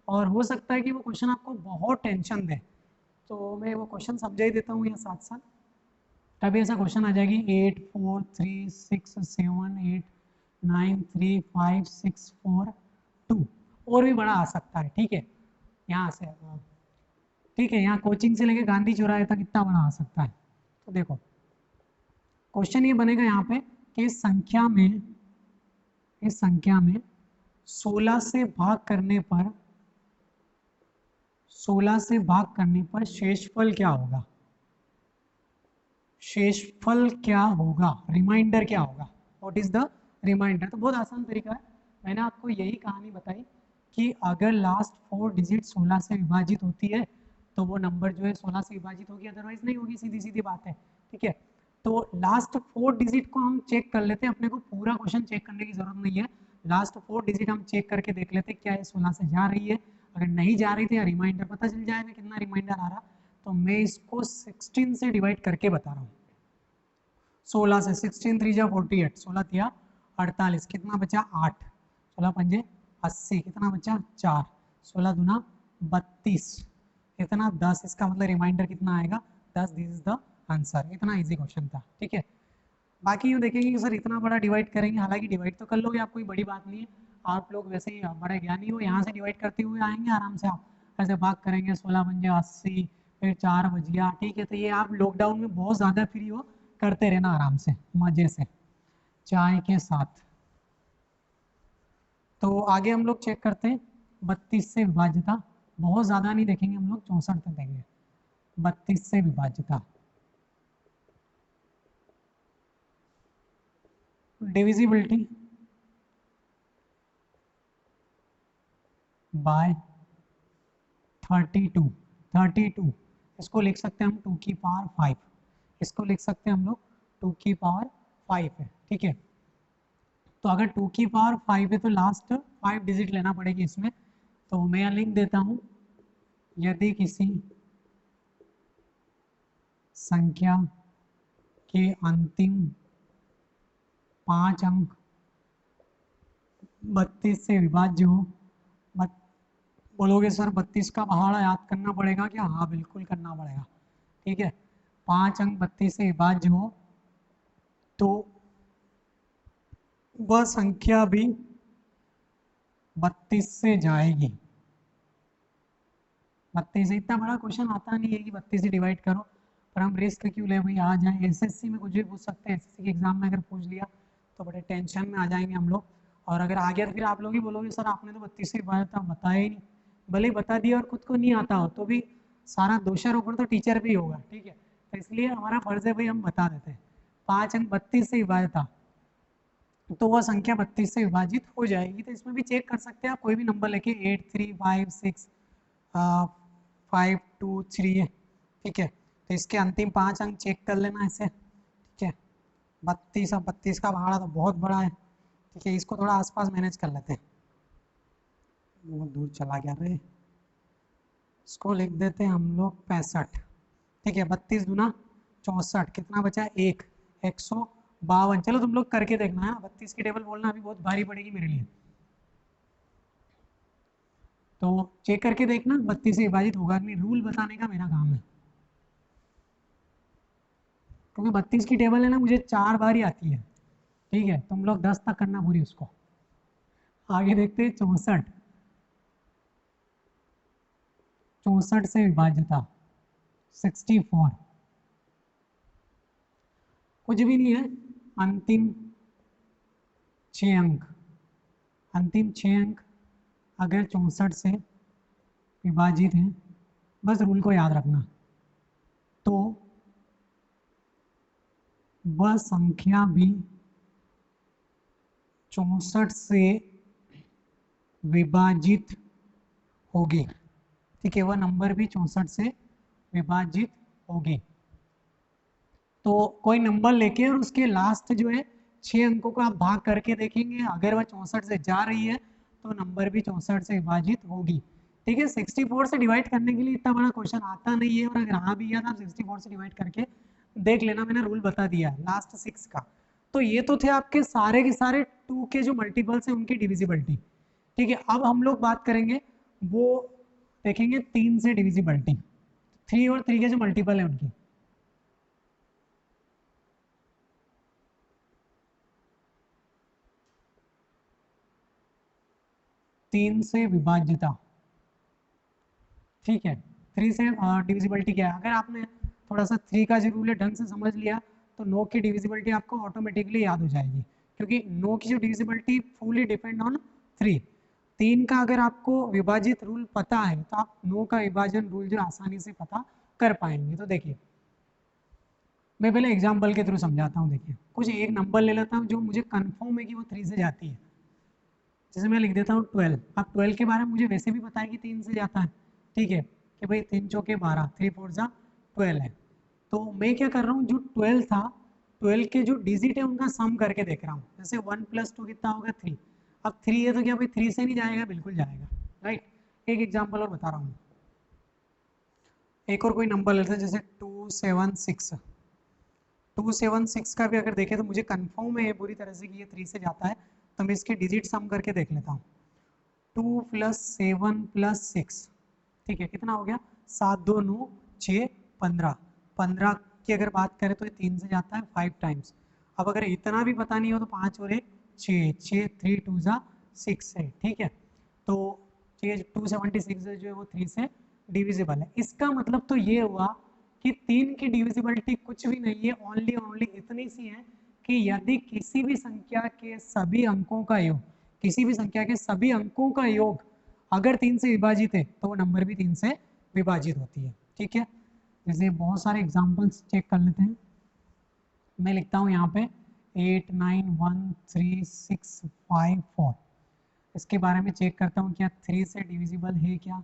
और हो सकता है कि वो क्वेश्चन आपको बहुत टेंशन दे, तो मैं वो क्वेश्चन समझा ही देता हूँ यहाँ साथ साथ। तभी ऐसा क्वेश्चन आ जाएगी 8 4 3 6 7 8 9 3 5 6 4 2, और भी बड़ा आ सकता है। ठीक है, यहाँ से ठीक है, यहाँ कोचिंग से लेके गांधी चौराहे तक इतना बड़ा आ सकता है। तो देखो क्वेश्चन ये बनेगा यहाँ पे कि इस संख्या में 16 से भाग करने पर 16 से भाग करने पर शेषफल क्या होगा? शेषफल क्या होगा, रिमाइंडर क्या होगा, व्हाट इज द रिमाइंडर? तो बहुत आसान तरीका है, मैंने आपको यही कहानी बताई कि अगर लास्ट 4 डिजिट 16 से विभाजित होती है तो वो नंबर जो है 16 से विभाजित होगी, अदरवाइज नहीं होगी, सीधी सीधी बात है। ठीक है, तो लास्ट 4 डिजिट को हम चेक कर लेते हैं, अपने को पूरा क्वेश्चन चेक करने की जरूरत नहीं है, लास्ट 4 डिजिट हम चेक करके देख लेते हैं क्या ये 16 से जा रही है। अगर नहीं जा रही थी, या रिमाइंडर पता चल जाएगा कितना रिमाइंडर आ रहा, तो मैं इसको 16 से डिवाइड करके बता रहा हूँ। 16 से 16 3 जा 48, 16 तिया 48, कितना बचा 8, 16 पंजे 80, कितना बचा 4, 16 दूना 32, कितना 10, इसका मतलब रिमाइंडर कितना आएगा 10, दिस इज द आंसर। इतना इजी क्वेश्चन था। ठीक है, बाकी यूँ देखेंगे कि सर इतना बड़ा डिवाइड करेंगे, हालांकि डिवाइड तो कर लोगे आप, कोई बड़ी बात नहीं है, आप लोग वैसे ही बड़े ज्ञानी हो, यहाँ से डिवाइड करते हुए आएंगे आराम से, आप ऐसे भाग करेंगे, 16 पंजे 80, फिर 4 बजिया, ठीक है। तो ये आप लॉकडाउन में बहुत ज़्यादा फ्री हो, करते रहना आराम से मज़े से चाय के साथ। तो आगे हम लोग चेक करते हैं 32 से विभाज्यता। बहुत ज़्यादा नहीं देखेंगे हम लोग, 64 तक देंगे। 32 से विभाज्यता, डिविजिबिलिटी बाय 32। 32 इसको लिख सकते हैं हम 2 की पावर 5, इसको लिख सकते हैं हम लोग 2 की पावर 5 है, ठीक है। तो अगर 2 की पावर 5 है तो लास्ट 5 डिजिट लेना पड़ेगी इसमें। तो मैं यहाँ लिख देता हूँ, यदि किसी संख्या के अंतिम 5 अंक 32 से विभाज्य हो। बोलोगे सर 32 का पहाड़ा याद करना पड़ेगा क्या? हाँ बिल्कुल करना पड़ेगा, ठीक है। 5 अंक 32 से विभाज्य हो तो वह संख्या भी 32 से जाएगी। 32 से इतना बड़ा क्वेश्चन आता नहीं है कि 32 से डिवाइड करो, पर हम रिस्क क्यों ले भाई, आ जाए। एसएससी में कुछ भी पूछ सकते हैं, एसएससी के एग्जाम में अगर पूछ लिया तो बड़े टेंशन में आ जाएंगे हम लोग। और अगर आ गया तो फिर आप लोग ही बोलोगे सर आपने तो 32 से बताया बताया ही नहीं। भले ही बता दिया और खुद को नहीं आता हो तो भी सारा दोषारोपण तो टीचर भी होगा, ठीक है। तो इसलिए हमारा फर्ज है भाई हम बता देते हैं। 5 अंक 32 से विभाज्य था तो वह संख्या 32 से विभाजित हो जाएगी। तो इसमें भी चेक कर सकते हैं आप, कोई भी नंबर लेके 8 3 5 6 5 2 3 है, ठीक है। तो इसके अंतिम 5 अंक चेक कर लेना ऐसे, ठीक है। 32 और 32 का भाड़ा तो बहुत बड़ा है, ठीक है। इसको थोड़ा आसपास मैनेज कर लेते हैं, बहुत दूर चला गया रे। इसको लिख देते हैं हम लोग 65, ठीक है। 32 दूना 64, कितना बचा? 152। चलो तुम लोग करके देखना है, 32 की टेबल बोलना अभी बहुत भारी पड़ेगी मेरे लिए, तो चेक करके देखना 32 से विभाजित होगा कि नहीं। रूल बताने का मेरा काम है, क्योंकि 32 की टेबल है ना मुझे 4 बार ही आती है, ठीक है। तुम लोग 10 तक करना पूरी उसको। आगे देखते हैं 64। 64 से विभाज्यता 64, कुछ भी नहीं है, अंतिम 6 अंक, अंतिम 6 अंक अगर 64 से विभाजित हैं, बस रूल को याद रखना, तो वह संख्या भी 64 से विभाजित होगी, ठीक है। वह नंबर भी 64 से विभाजित होगी। तो कोई नंबर लेके और उसके लास्ट जो है 6 अंकों को आप भाग करके देखेंगे, अगर वह 64 से जा रही है तो नंबर भी 64 से विभाजित होगी, ठीक है। 64 से डिवाइड करने के लिए इतना बड़ा क्वेश्चन आता नहीं है, और अगर हाँ भी आता 64 से डिवाइड करके देख लेना, मैंने रूल बता दिया है लास्ट 6 का। तो ये तो थे आपके सारे के सारे 2 के जो मल्टीपल्स हैं उनकी डिविजिबिलिटी, ठीक है। अब हम लोग बात करेंगे, वो देखेंगे 3 से डिविजिबिलिटी, 3 और 3 के जो मल्टीपल है उनकी। तीन से विभाज्यता, ठीक है। 3 से डिविजिबिलिटी क्या है, अगर आपने थोड़ा सा 3 का जो रूल है ढंग से समझ लिया तो 9 की डिविजिबिलिटी आपको ऑटोमेटिकली याद हो जाएगी, क्योंकि 9 की जो डिविजिबिलिटी फुली डिपेंड ऑन 3। 3 का अगर आपको विभाजित रूल पता है तो आप 9 का विभाजन रूल जो आसानी से पता कर पाएंगे। तो देखिए मैं पहले एग्जाम्पल के थ्रू समझाता हूँ। देखिए कुछ एक नंबर ले लेता हूँ जो मुझे कन्फर्म है कि वो 3 से जाती है, जैसे मैं लिख देता हूँ 12। अब 12 के बारे में मुझे वैसे भी पता है कि 3 से जाता है, ठीक है, कि भाई 3 चौके 12, 3 4 जा 12 है। तो मैं क्या कर रहा हूँ, जो 12 था 12 के जो डिजिट है उनका सम करके देख रहा हूँ। जैसे 1 + 2 कितना होगा 3। अब 3 है तो क्या भाई 3 से नहीं जाएगा? बिल्कुल जाएगा, राइट। एक एग्जाम्पल और बता रहा हूँ, एक और कोई नंबर लेते हैं जैसे 276। 276 का भी अगर देखें तो मुझे कंफर्म है पूरी तरह से कि ये 3 से जाता है, तो मैं इसके डिजिट सम करके देख लेता हूँ। 2 + 7 + 6, ठीक है, कितना हो गया? 7 2 9 6 15। 15 की अगर बात करें तो ये 3 से जाता है 5 टाइम्स। अब अगर इतना भी पता नहीं हो तो 5 और 1 6, 6 3 2 जा 6 है, ठीक है। तो ये 276 जो है वो 3 से डिविजिबल है। इसका मतलब तो ये हुआ कि 3 की डिविजिबिलिटी कुछ भी नहीं है, ओनली इतनी सी है कि यदि किसी भी संख्या के सभी अंकों का योग, किसी भी संख्या के सभी अंकों का योग अगर 3 से विभाजित है तो वो नंबर भी 3 से विभाजित होती है, ठीक है। जैसे बहुत सारे एग्जाम्पल्स चेक कर लेते हैं। मैं लिखता हूँ यहाँ पे 8 9 1 3 6 5 4। इसके बारे में चेक करता हूँ क्या 3 से डिविजिबल है क्या।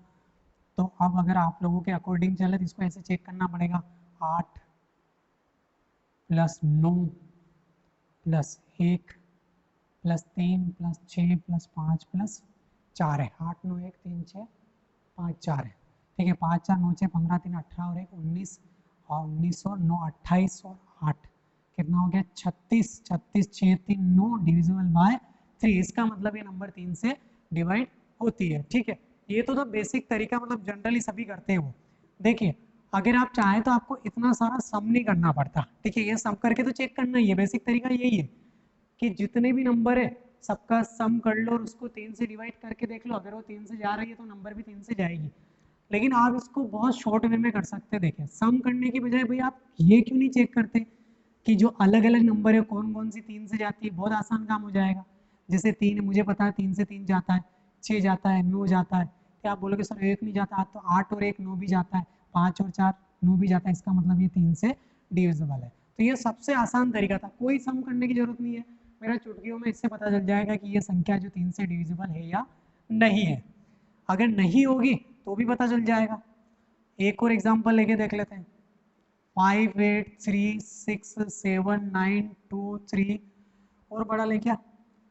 तो अब अगर आप लोगों के अकॉर्डिंग चले तो इसको ऐसे चेक करना पड़ेगा, 8 + 9 + 1 + 3 + 6 + 5 + 4 है। 8 9 1 3 6 5 4 है, ठीक है। 5 4 9 6 15 3 18 और 1 19 और 19 और 9 28 और 8 कितना हो गया 36। 36 6 3 9 डिविजिबल बाय 3। इसका मतलब ये नंबर 3 से डिवाइड होती है, ठीक है। ये तो बेसिक तरीका, मतलब जनरली सभी करते हैं वो। देखिए अगर आप चाहें तो आपको इतना सारा सम नहीं करना पड़ता, ठीक है। ये सम करके तो चेक करना ही है, बेसिक तरीका यही है कि जितने भी नंबर है सबका सम कर लो और उसको 3 से डिवाइड करके देख लो। अगर वो 3 से जा रही है तो नंबर भी 3 से जाएगी। लेकिन आप इसको बहुत शॉर्ट वे में कर सकते हैं। देखिए सम करने की बजाय भाई आप ये क्यों नहीं चेक करते कि जो अलग अलग नंबर है कौन कौन सी 3 से जाती है। बहुत आसान काम हो जाएगा। जैसे 3 मुझे पता है 3 से 3 जाता है, 6 जाता है, 9 जाता है। क्या आप बोलोगे सर 1 नहीं जाता, तो 8 और 1 9 भी जाता है, 5 और 4 9 भी जाता है। इसका मतलब ये 3 से डिविजिबल है। तो ये सबसे आसान तरीका था, कोई सम करने की जरूरत नहीं है। मेरा चुटकियों में इससे पता चल जाएगा कि ये संख्या जो 3 से डिविजिबल है या नहीं है। अगर नहीं होगी तो भी पता चल जाएगा। एक और एग्जांपल लेके देख लेते हैं। 5 8 3 6 7 9 2 3 और बड़ा ले क्या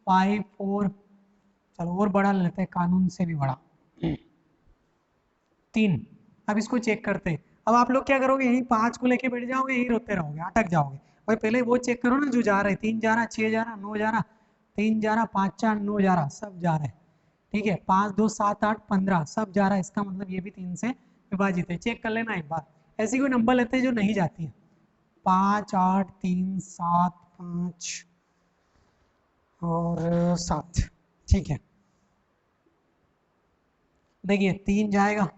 5 4, चलो और बड़ा ले लेते हैं, कानून से भी बड़ा 3। अब इसको चेक करते हैं। अब आप लोग क्या करोगे, यही 5 को लेके बैठ जाओगे, यही रोते रहोगे, अटक जाओगे। भाई पहले वो चेक करो ना जो जा रहा है। 3 जा रहा, 6 जा रहा, 9 जा रहा, 3 जा रहा, 5 4 9 जा रहा, सब जा रहा है, ठीक है। 5 2 7 8 15 सब जा रहा है। इसका मतलब ये भी 3 से विभाजित है। चेक कर लेना एक बार। ऐसी कोई नंबर लेते हैं जो नहीं जाती है। 5 8 3 7 5 और 7, ठीक है। देखिए 3 जाएगा,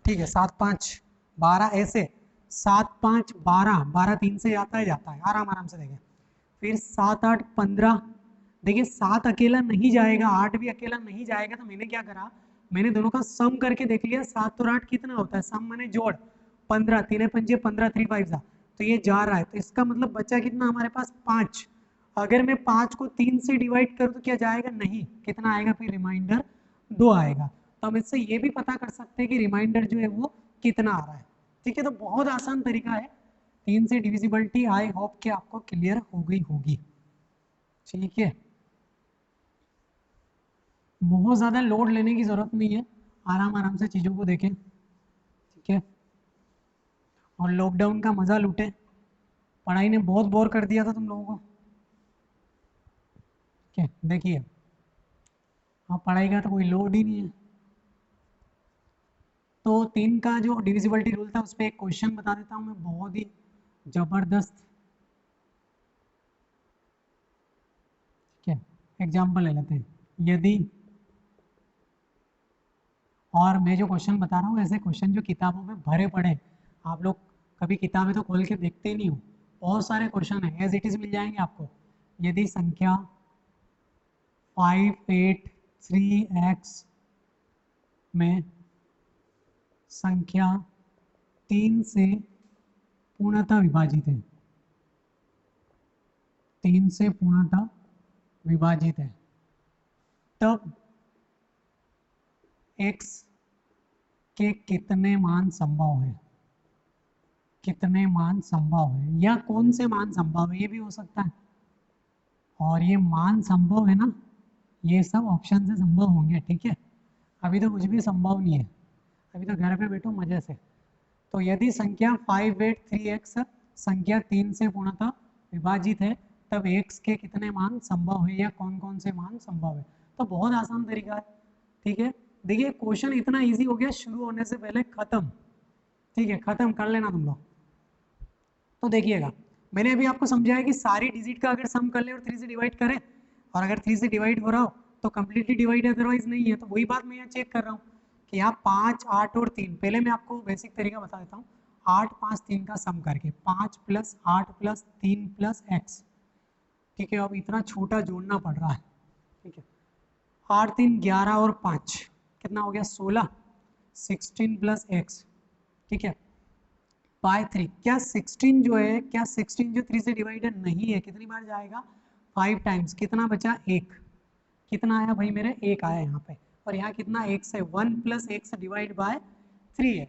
ठीक है। 7 5 12 ऐसे 7 5 12 12 3 से जाता है आराम आराम से देखें। फिर 7 8 15, देखिए 7 अकेला नहीं जाएगा, 8 भी अकेला नहीं जाएगा। तो मैंने क्या करा, मैंने दोनों का सम करके देख लिया। 7 और 8 कितना होता है, सम मैंने जोड़ 15, 3 पंजे 15 3 5 जा, तो ये जा रहा है। तो इसका मतलब बचा कितना हमारे पास 5। अगर मैं 5 को 3 से डिवाइड करूँ तो क्या जाएगा, नहीं। कितना आएगा फिर, रिमाइंडर 2 आएगा। तो हम इससे ये भी पता कर सकते हैं कि रिमाइंडर जो है वो कितना आ रहा है, ठीक है। तो बहुत आसान तरीका है 3 से डिविजिबिलिटी। आई होप कि आपको क्लियर हो गई होगी, ठीक है। बहुत ज़्यादा लोड लेने की ज़रूरत नहीं है, आराम आराम से चीज़ों को देखें, ठीक है। और लॉकडाउन का मज़ा लूटें। पढ़ाई ने बहुत बोर कर दिया था तुम लोगों को, ठीक है। देखिए अब पढ़ाई का तो कोई लोड ही नहीं है। तो 3 का जो डिविजिबिलिटी रूल था उस पर एक क्वेश्चन बता देता हूँ मैं, बहुत ही ज़बरदस्त, ठीक है। एग्जाम्पल ले लेते हैं। यदि, और मैं जो क्वेश्चन बता रहा हूँ ऐसे क्वेश्चन जो किताबों में भरे पड़े हैं, आप लोग कभी किताबें तो खोल के देखते ही नहीं हो। बहुत सारे क्वेश्चन है, एज इट इज़ मिल जाएंगे आपको। यदि संख्या 5 8 3x में संख्या 3 से पूर्णतः विभाजित है, 3 से पूर्णतः विभाजित है, तब x के कितने मान संभव है, कितने मान संभव है, या कौन से मान संभव है, ये भी हो सकता है। और ये मान संभव है ना, ये सब ऑप्शन से संभव होंगे, ठीक है। अभी तो कुछ भी संभव नहीं है, अभी तो घर पे बैठो मजे से। तो यदि संख्या 5 8 3x संख्या 3 से पूर्णतः विभाजित है, तब x के कितने मान संभव है, या कौन कौन से मान संभव है। तो बहुत आसान तरीका है, ठीक है। देखिए क्वेश्चन इतना इजी हो गया शुरू होने से पहले खत्म, ठीक है। खत्म कर लेना तुम लोग। तो देखिएगा मैंने अभी आपको समझाया कि सारी डिजिट का अगर सम कर ले और 3 से डिवाइड करें, और अगर 3 से डिवाइड हो रहा हो तो कम्प्लीटली डिवाइड है, अदरवाइज नहीं है। तो वही बात मैं यहाँ चेक कर रहा हूँ कि यहाँ 5, 8 और 3, पहले मैं आपको बेसिक तरीका बता देता हूँ। 8, 5, 3 का सम करके 5 + 8 + 3 + x, ठीक है। अब इतना छोटा जोड़ना पड़ रहा है, ठीक है। 8, 3, 11 और 5 कितना हो गया 16, 16 + x, ठीक है, बाय 3। क्या 16 जो है, क्या 16 जो 3 से डिवाइडेड नहीं है, कितनी बार जाएगा 5 टाइम्स, कितना बचा 1, कितना आया भाई मेरे 1 आया यहाँ पे, और यहाँ कितना x है 1 + x डिवाइड बाय 3 है।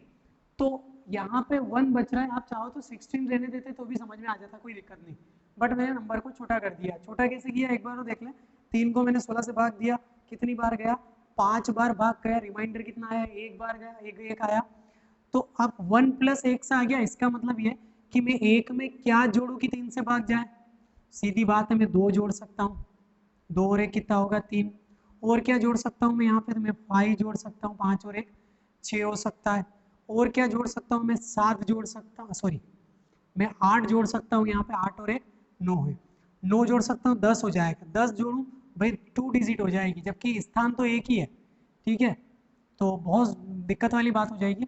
तो यहाँ पे 1 बच रहा है, आप चाहो तो 16 रहने देते तो भी समझ में आ जाता, कोई दिक्कत नहीं, बट मैंने नंबर को छोटा कर दिया। छोटा कैसे किया एक बार और देख लें। 3 को मैंने 16 से भाग दिया, कितनी बार गया 5 बार भाग गया, रिमाइंडर कितना आया 1 बार गया, 1 आया। तो अब 1 + x आ गया, इसका मतलब ये कि मैं 1 में क्या जोड़ू कि 3 से भाग जाए, सीधी बात है मैं 2 जोड़ सकता हूँ, 2 और 1 कितना होगा 3, और क्या जोड़ सकता हूँ मैं यहाँ पे, तो मैं 5 जोड़ सकता हूँ, 5 और 1 6 हो सकता है, और क्या जोड़ सकता हूँ मैं 7 जोड़ सकता हूँ, सॉरी मैं 8 जोड़ सकता हूँ, यहाँ पे 8 और 1 9 है, 9 जोड़ सकता हूँ 10 हो जाएगा, 10 जोड़ूँ भाई 2 डिजिट हो जाएगी, जबकि स्थान तो एक ही है, ठीक है। तो बहुत दिक्कत वाली बात हो जाएगी।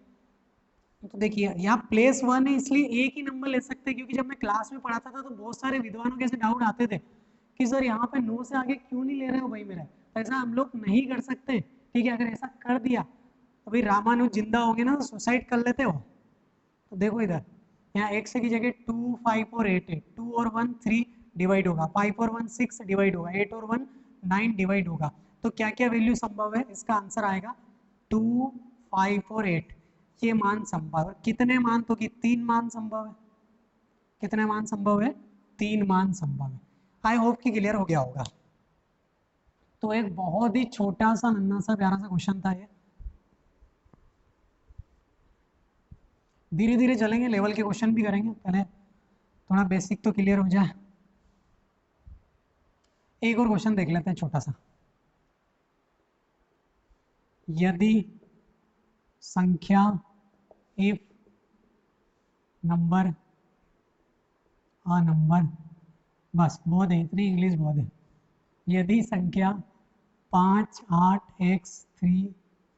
तो देखिए यहाँ +1 है इसलिए एक ही नंबर ले सकते हैं, क्योंकि जब मैं क्लास में पढ़ाता था तो बहुत सारे विद्वानों के ऐसे डाउट आते थे कि सर यहाँ पे 9 से आगे क्यों नहीं ले रहे हो भाई मेरा, तो ऐसा हम लोग नहीं कर सकते, ठीक है। अगर ऐसा कर दिया तो भाई रामानुज जिंदा होंगे ना, तो सुसाइड कर लेते हो। तो देखो इधर यहाँ x की जगह 2, 5 और 8 है, 2 और 1 3 डिवाइड होगा, 5 और 1 6 डिवाइड होगा, 8 और 1 9 डिवाइड होगा। तो क्या क्या वैल्यू संभव है, इसका आंसर आएगा 2, 5 और 8, ये मान संभव है। कितने मान, तो कि 3 मान संभव है। कितने मान संभव है, 3 मान संभव है। आई होप कि क्लियर हो गया होगा। तो एक बहुत ही छोटा सा नन्हा सा प्यारा सा क्वेश्चन था ये, धीरे धीरे चलेंगे, लेवल के क्वेश्चन भी करेंगे, पहले थोड़ा बेसिक तो क्लियर हो जाए। एक और क्वेश्चन देख लेते हैं छोटा सा। यदि संख्या इफ नंबर अ नंबर, बस बहुत है, इतनी इंग्लिश बहुत है। यदि संख्या 5, 8, x 3,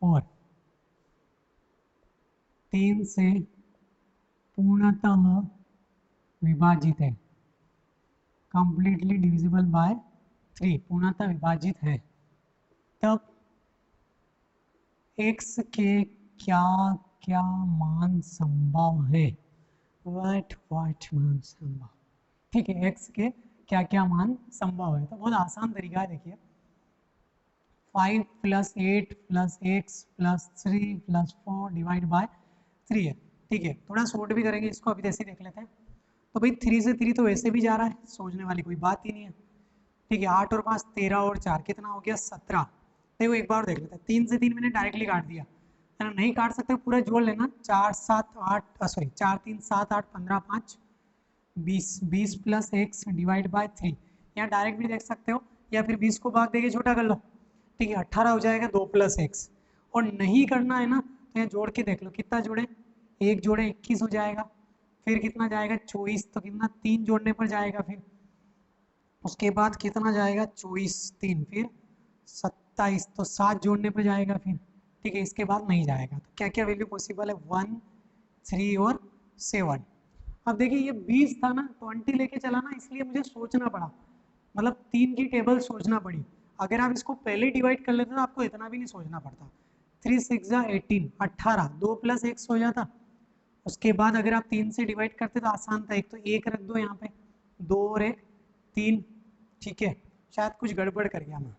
4 3 से पूर्णतः विभाजित है, कंप्लीटली डिविजिबल बाय 3, पूर्णतः विभाजित है, तब x के क्या क्या मान संभव है, व्हाट मान संभव, ठीक है। x के क्या क्या मान संभव है, तो बहुत आसान तरीका है, देखिए 5 + 8 + x + 3 + 4 डिवाइड बाय 3 है, ठीक है। थोड़ा शॉर्ट भी करेंगे इसको, अभी जैसे देख लेते हैं। तो भाई 3 से 3 तो वैसे भी जा रहा है, सोचने वाली कोई बात ही नहीं है, ठीक है। 8 और 5 13 और 4 कितना हो गया 17। देखो एक बार देख लेते हैं, 3 से 3 मैंने डायरेक्टली काट दिया है ना, नहीं काट सकते पूरा जोड़ लेना, 4 7 8 सॉरी 4 3 7 8 15 5 20, 20 + x डिवाइड बाय 3, यहाँ डायरेक्ट भी देख सकते हो, या फिर 20 को भाग देके छोटा कर लो, ठीक है। 18 हो जाएगा 2 + x, और नहीं करना है ना तो यहाँ जोड़ के देख लो कितना जोड़े, 1 जोड़े 21 हो जाएगा, फिर कितना जाएगा 24, तो कितना 3 जोड़ने पर जाएगा, फिर उसके बाद कितना जाएगा 24 3 फिर 27, तो 7 जोड़ने पर जाएगा फिर, ठीक है। इसके बाद नहीं जाएगा। तो क्या क्या वैल्यू पॉसिबल है 1, 3 और 7। अब देखिए ये 20 था ना, 20 लेके चला ना, इसलिए मुझे सोचना पड़ा, मतलब 3 की टेबल सोचना पड़ी। अगर आप इसको पहले डिवाइड कर लेते तो आपको इतना भी नहीं सोचना पड़ता। 3 6 18 18, 2 + x हो जाता। उसके बाद अगर आप 3 से डिवाइड करते तो आसान था, एक तो 1 रख दो यहाँ पे, 2 और 1 3, ठीक है। शायद कुछ गड़बड़ कर गया मैं,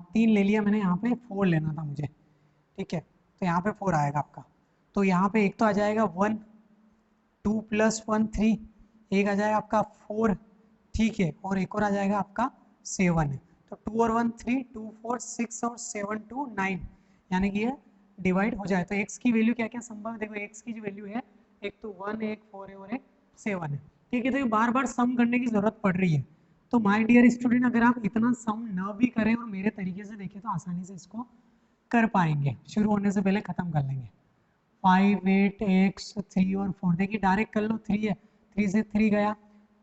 3 ले लिया मैंने, यहाँ पे 4 लेना था मुझे, ठीक है। तो यहाँ पे 4 आएगा आपका, तो यहाँ पे एक तो आ जाएगा 1, 2 + 1 3, एक आ जाएगा आपका 4, ठीक है, और एक और आ जाएगा आपका 7 है। तो 2 और 1 3, 2 4 6 और 7 2 9, यानी कि ये डिवाइड हो जाए। तो x की वैल्यू क्या क्या संभव है, देखो x की जो वैल्यू है, एक तो 1 एक 4 है और एक 7 है, ठीक है। तो ये बार बार सम करने की जरूरत पड़ रही है। तो माय डियर स्टूडेंट, अगर आप इतना सम न भी करें और मेरे तरीके से देखें तो आसानी से इसको कर पाएंगे, शुरू होने से पहले खत्म कर लेंगे। 5 8 x 3 और 4, देखिए डायरेक्ट कर लो, 3 है, 3 से 3 गया,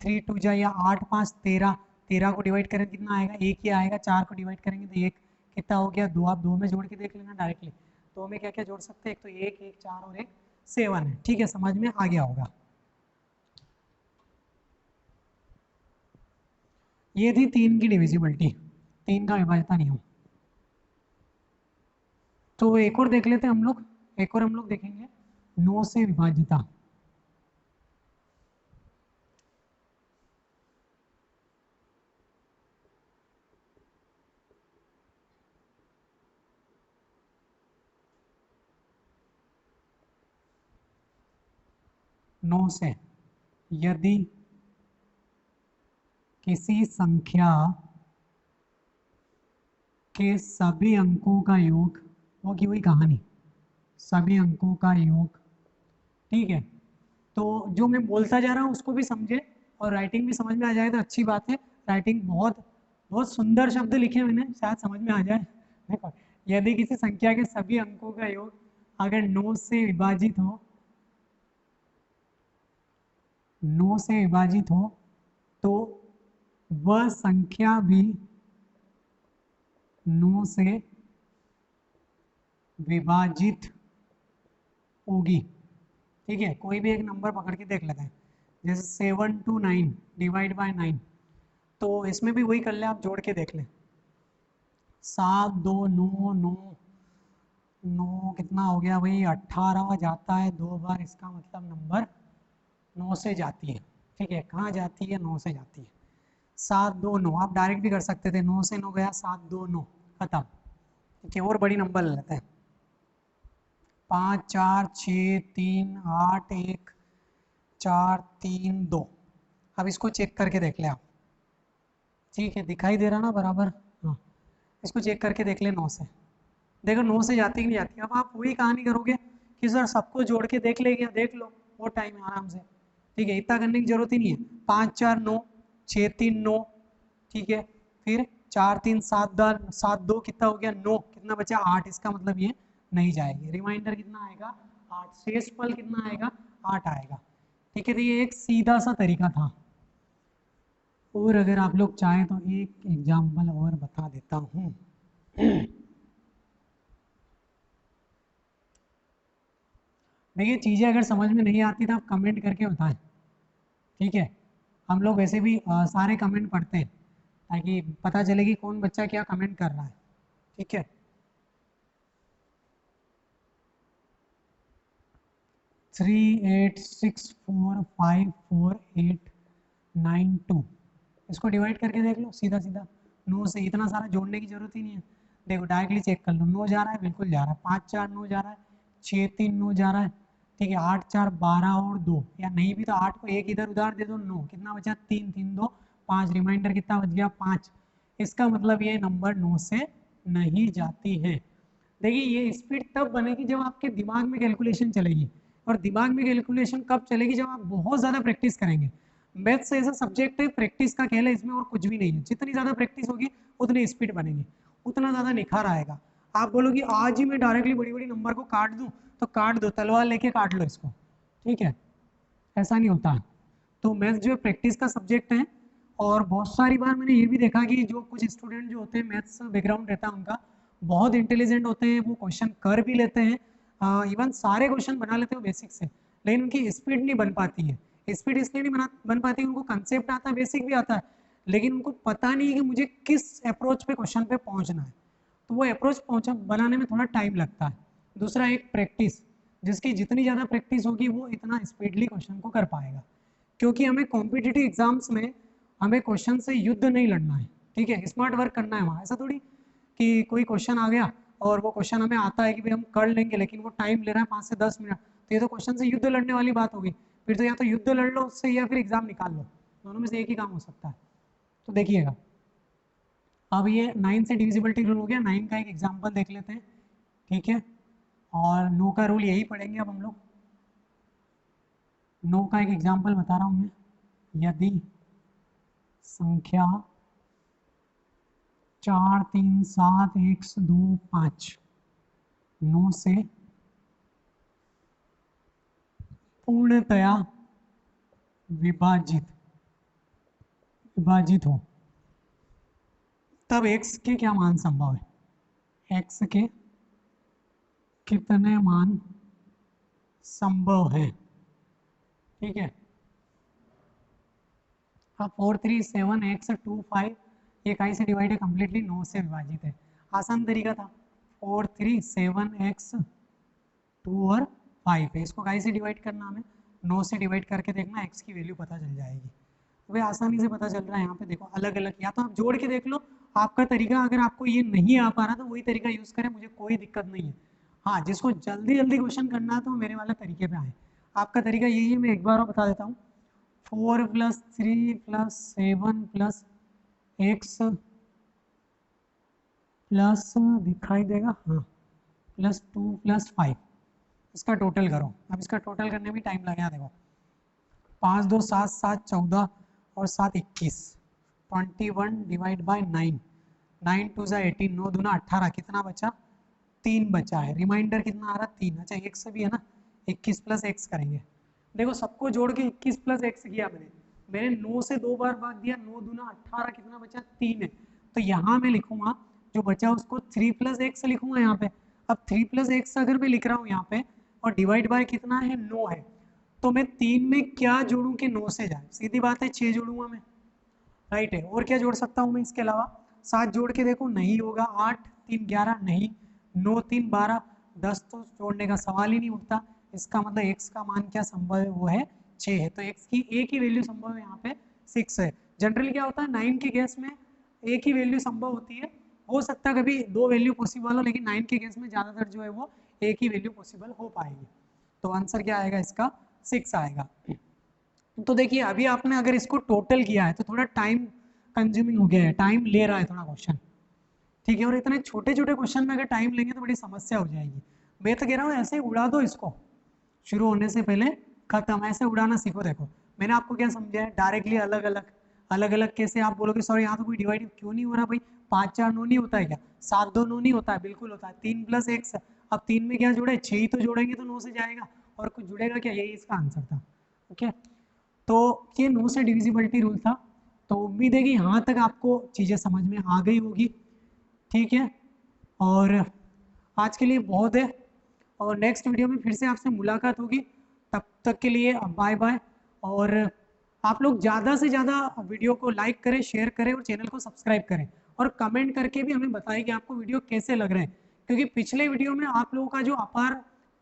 3 2 जा या 8 5 13, 13 को डिवाइड करें कितना आएगा, एक ही आएगा। 4 को डिवाइड करेंगे तो एक कितना हो गया, 2। आप 2 में जोड़ के देख लेना डायरेक्टली। 2 में क्या क्या जोड़ सकते हैं, एक तो एक, 4 और एक 7 है। ठीक है, समझ में आ गया होगा। ये थी 3 की डिविजिबिलिटी, 3 का विभाज्यता नियम। तो एक और देख लेते हैं हम लोग, एक और हम लोग देखेंगे 9 से विभाज्यता। नौ से यदि किसी संख्या के सभी अंकों का योग, वो की वही कहानी, सभी अंकों का योग, ठीक है। तो जो मैं बोलता जा रहा हूँ उसको भी समझे और राइटिंग भी समझ में आ जाए तो अच्छी बात है। राइटिंग बहुत बहुत सुंदर शब्द लिखे हैं मैंने, शायद समझ में आ जाए। देखो, यदि किसी संख्या के सभी अंकों का योग अगर 9 से विभाजित हो, 9 से विभाजित हो तो वह संख्या भी 9 से विभाजित होगी। ठीक है, कोई भी एक नंबर पकड़ के देख लेते हैं, जैसे 7 to 9 डिवाइड बाय 9, तो इसमें भी वही कर ले, आप जोड़ के देख लें। 7 2 9 9 9 कितना हो गया भाई, 18 जाता है 2 बार, इसका मतलब नंबर 9 से जाती है। ठीक है, कहाँ जाती है, 9 से जाती है। 7 2 9 आप डायरेक्ट भी कर सकते थे, 9 से 9 गया, 7 2 9 खत्म। ठीक है, और बड़ी नंबर ले लेते हैं, 5 4 6 3 8 1 4 3 2। अब इसको चेक करके देख ले आप। ठीक है, दिखाई दे रहा ना बराबर, हाँ। इसको चेक करके देख ले 9 से, देखो 9 से जाती कि नहीं जाती। अब आप वही कहानी करोगे कि सर सबको जोड़ के देख लेंगे, देख लो वो टाइम है आराम से। ठीक है, इतना करने की जरूरत ही नहीं है। 5 4 9 6 3 9, ठीक है। फिर 4 3 7 2 7 2 कितना हो गया 9, कितना बचा 8, इसका मतलब ये नहीं जाएगी। रिमाइंडर कितना आएगा 8, शेष फल कितना आएगा 8 आएगा। ठीक है, तो ये एक सीधा सा तरीका था। और अगर आप लोग चाहें तो एक एग्जाम्पल और बता देता हूँ। देखिए, चीज़ें अगर समझ में नहीं आती तो आप कमेंट करके बताएं। ठीक है, हम लोग वैसे भी सारे कमेंट पढ़ते हैं ताकि पता चले कि कौन बच्चा क्या कमेंट कर रहा है। ठीक है, 38645489 इसको डिवाइड करके देख लो सीधा सीधा। 9 से इतना सारा जोड़ने की जरूरत ही नहीं है। देखो डायरेक्टली चेक कर लो, 9 जा रहा है, बिल्कुल जा रहा है। 5 4 9 जा रहा है, 6 3 9 जा रहा है। ठीक है, 8 4 12 और 2, या नहीं भी तो 8 को एक इधर उधर दे दो, 9 कितना बचा 3 3 2 5, रिमाइंडर कितना बच गया 5। इसका मतलब ये नंबर 9 से नहीं जाती है। देखिए, ये स्पीड तब बनेगी जब आपके दिमाग में कैलकुलेशन चलेगी, और दिमाग में कैलकुलेशन कब चलेगी, जब आप बहुत ज़्यादा प्रैक्टिस करेंगे। मैथ्स ऐसा सब्जेक्ट है, प्रैक्टिस का खेल है इसमें, और कुछ भी नहीं है। जितनी ज़्यादा प्रैक्टिस होगी उतनी स्पीड बनेगी, उतना ज़्यादा निखार आएगा। आप बोलोगे आज ही मैं डायरेक्टली बड़ी बड़ी नंबर को काट दूं, तो काट दो, तलवार लेके काट लो इसको। ठीक है, ऐसा नहीं होता है। तो मैथ्स जो है प्रैक्टिस का सब्जेक्ट है। और बहुत सारी बार मैंने ये भी देखा कि जो कुछ स्टूडेंट जो होते हैं, मैथ्स बैकग्राउंड रहता है उनका, बहुत इंटेलिजेंट होते हैं, वो क्वेश्चन कर भी लेते हैं, इवन सारे क्वेश्चन बना लेते हैं बेसिक से, लेकिन उनकी स्पीड नहीं बन पाती है। स्पीड इसलिए नहीं बन पाती, उनको कंसेप्ट आता है, बेसिक भी आता है, लेकिन उनको पता नहीं है कि मुझे किस अप्रोच पे क्वेश्चन पे पहुंचना है। तो वो अप्रोच पहुंचा बनाने में थोड़ा टाइम लगता है। दूसरा एक प्रैक्टिस, जिसकी जितनी ज़्यादा प्रैक्टिस होगी वो इतना स्पीडली क्वेश्चन को कर पाएगा। क्योंकि हमें कॉम्पिटिटिव एग्जाम्स में हमें क्वेश्चन से युद्ध नहीं लड़ना है। ठीक है, स्मार्ट वर्क करना है वहाँ। ऐसा थोड़ी कि कोई क्वेश्चन आ गया और वो क्वेश्चन हमें आता है कि भाई हम कर लेंगे, लेकिन वो टाइम ले रहा है 5 से 10 मिनट, तो ये तो क्वेश्चन से युद्ध लड़ने वाली बात होगी। फिर तो या तो युद्ध लड़ लो उससे, या फिर एग्जाम निकाल लो, दोनों में से एक ही काम हो सकता है। तो देखिएगा, अब ये 9 से डिविजिबिलिटी रूल हो गया। 9 का एक एग्जाम्पल देख लेते हैं। ठीक है, और 9 का रूल यही पढ़ेंगे अब हम लोग। 9 का एक एग्जाम्पल बता रहा हूँ मैं। यदि संख्या 4 3 7 1 2 5 9 से पूर्णतया विभाजित विभाजित हो, तब x के क्या मान संभव है, x के कितने मान संभव है। ठीक है, अब 4 3 7 x 2 5 ये कहीं से डिवाइड है, कम्प्लीटली 9 से विभाजित है। आसान तरीका था, 4 3 7 x 2 और 5 है, इसको कहीं से डिवाइड करना, हमें 9 से डिवाइड करके देखना, x की वैल्यू पता चल जाएगी। तो भाई आसानी से पता चल रहा है, यहाँ पे देखो अलग अलग, या तो आप जोड़ के देख लो आपका तरीका, अगर आपको ये नहीं आ पा रहा तो वही तरीका यूज करें, मुझे कोई दिक्कत नहीं है। हाँ, जिसको जल्दी जल्दी क्वेश्चन करना है तो मेरे वाला तरीके पे आए। आपका तरीका यही है, मैं एक बार और बता देता हूँ। 4 + 3 + 7 + x प्लस दिखाई देगा, हाँ, +2 + 5, इसका टोटल करो। अब इसका टोटल करने में टाइम लगेगा, देखो 5 2 7 7 14 और 7 21, 21 डिवाइड बाय 9, 9 2 18, 9 दूना 18, कितना बचा, 3 बचा है। रिमाइंडर कितना आ रहा, 3। अच्छा x भी है ना, 21 + x करेंगे। देखो सबको जोड़ के 21 + x किया मैंने 9 से 2 बार भाग दिया, 9 दूना 18, कितना बचा, 3 है। तो यहाँ मैं लिखूंगा जो बचा उसको 3 + x लिखूंगा यहाँ पे। अब 3 + x अगर मैं लिख रहा हूँ यहाँ पे और डिवाइड बाय कितना है, 9 है, तो मैं 3 में क्या जोड़ूं कि 9 से जाए, सीधी बात है 6 जोड़ूंगा मैं, राइट है। और क्या जोड़ सकता हूँ मैं इसके अलावा, 7 जोड़ के देखो नहीं होगा, 8 3 11 नहीं, 9 3 12, 10 तो जोड़ने का सवाल ही नहीं उठता। इसका मतलब x का मान क्या संभव है, वो है 6 है। तो x की एक ही वैल्यू संभव है, यहाँ पे 6 है। जनरली क्या होता है 9 के केस में एक ही वैल्यू संभव होती है, हो सकता है कभी 2 वैल्यू पॉसिबल हो, लेकिन 9 के केस में ज़्यादातर जो है वो एक ही वैल्यू पॉसिबल हो पाएगी। तो आंसर क्या आएगा इसका, 6 आएगा। तो देखिए अभी आपने अगर इसको टोटल किया है तो थोड़ा टाइम कंज्यूमिंग हो गया है, टाइम ले रहा है थोड़ा क्वेश्चन, ठीक है। और इतने छोटे छोटे क्वेश्चन में अगर टाइम लेंगे तो बड़ी समस्या हो जाएगी। मैं तो कह रहा हूँ ऐसे ही उड़ा दो इसको, शुरू होने से पहले खत्म, ऐसे उड़ाना सीखो। देखो मैंने आपको क्या समझाया, डायरेक्टली अलग अलग, अलग अलग कैसे, आप बोलोगे सॉरी यहाँ तो कोई डिवाइड क्यों नहीं हो रहा भाई, 5 4 9 नहीं होता है क्या, 7 2 9 नहीं होता है, बिल्कुल होता है। 3 + x, अब 3 में क्या जुड़े, 6 ही तो जोड़ेंगे तो 9 से जाएगा, और कुछ जुड़ेगा क्या, यही इसका आंसर था। ओके, तो ये 9 से डिविजिबिलिटी रूल था। तो उम्मीद है कि यहाँ तक आपको चीज़ें समझ में आ गई होगी, ठीक है। और आज के लिए बहुत है, और नेक्स्ट वीडियो में फिर से आपसे मुलाकात होगी। तब तक के लिए बाय बाय। और आप लोग ज़्यादा से ज़्यादा वीडियो को लाइक करें, शेयर करें और चैनल को सब्सक्राइब करें, और कमेंट करके भी हमें बताएं कि आपको वीडियो कैसे लग रहे हैं, क्योंकि पिछले वीडियो में आप लोगों का जो अपार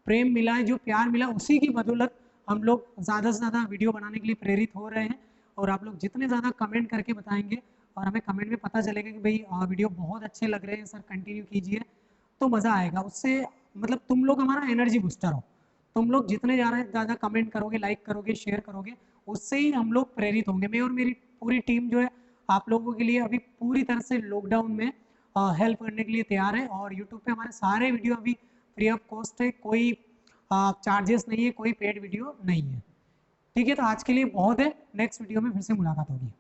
प्रेम मिला है, जो प्यार मिला, उसी की बदौलत हम लोग ज़्यादा से ज़्यादा वीडियो बनाने के लिए प्रेरित हो रहे हैं। और आप लोग जितने ज़्यादा कमेंट करके बताएंगे और हमें कमेंट में पता चलेगा कि भाई वीडियो बहुत अच्छे लग रहे हैं सर, कंटिन्यू कीजिए, तो मज़ा आएगा उससे। मतलब तुम लोग हमारा एनर्जी बूस्टर हो, तुम लोग जितने ज़्यादा कमेंट करोगे, लाइक करोगे, शेयर करोगे, उससे ही हम लोग प्रेरित होंगे। मैं और मेरी पूरी टीम जो है आप लोगों के लिए अभी पूरी तरह से लॉकडाउन में हेल्प करने के लिए तैयार है। और यूट्यूब पे हमारे सारे वीडियो अभी फ्री ऑफ कॉस्ट है, कोई चार्जेस नहीं है, कोई पेड वीडियो नहीं है, ठीक है। तो आज के लिए बहुत है, नेक्स्ट वीडियो में फिर से मुलाकात होगी।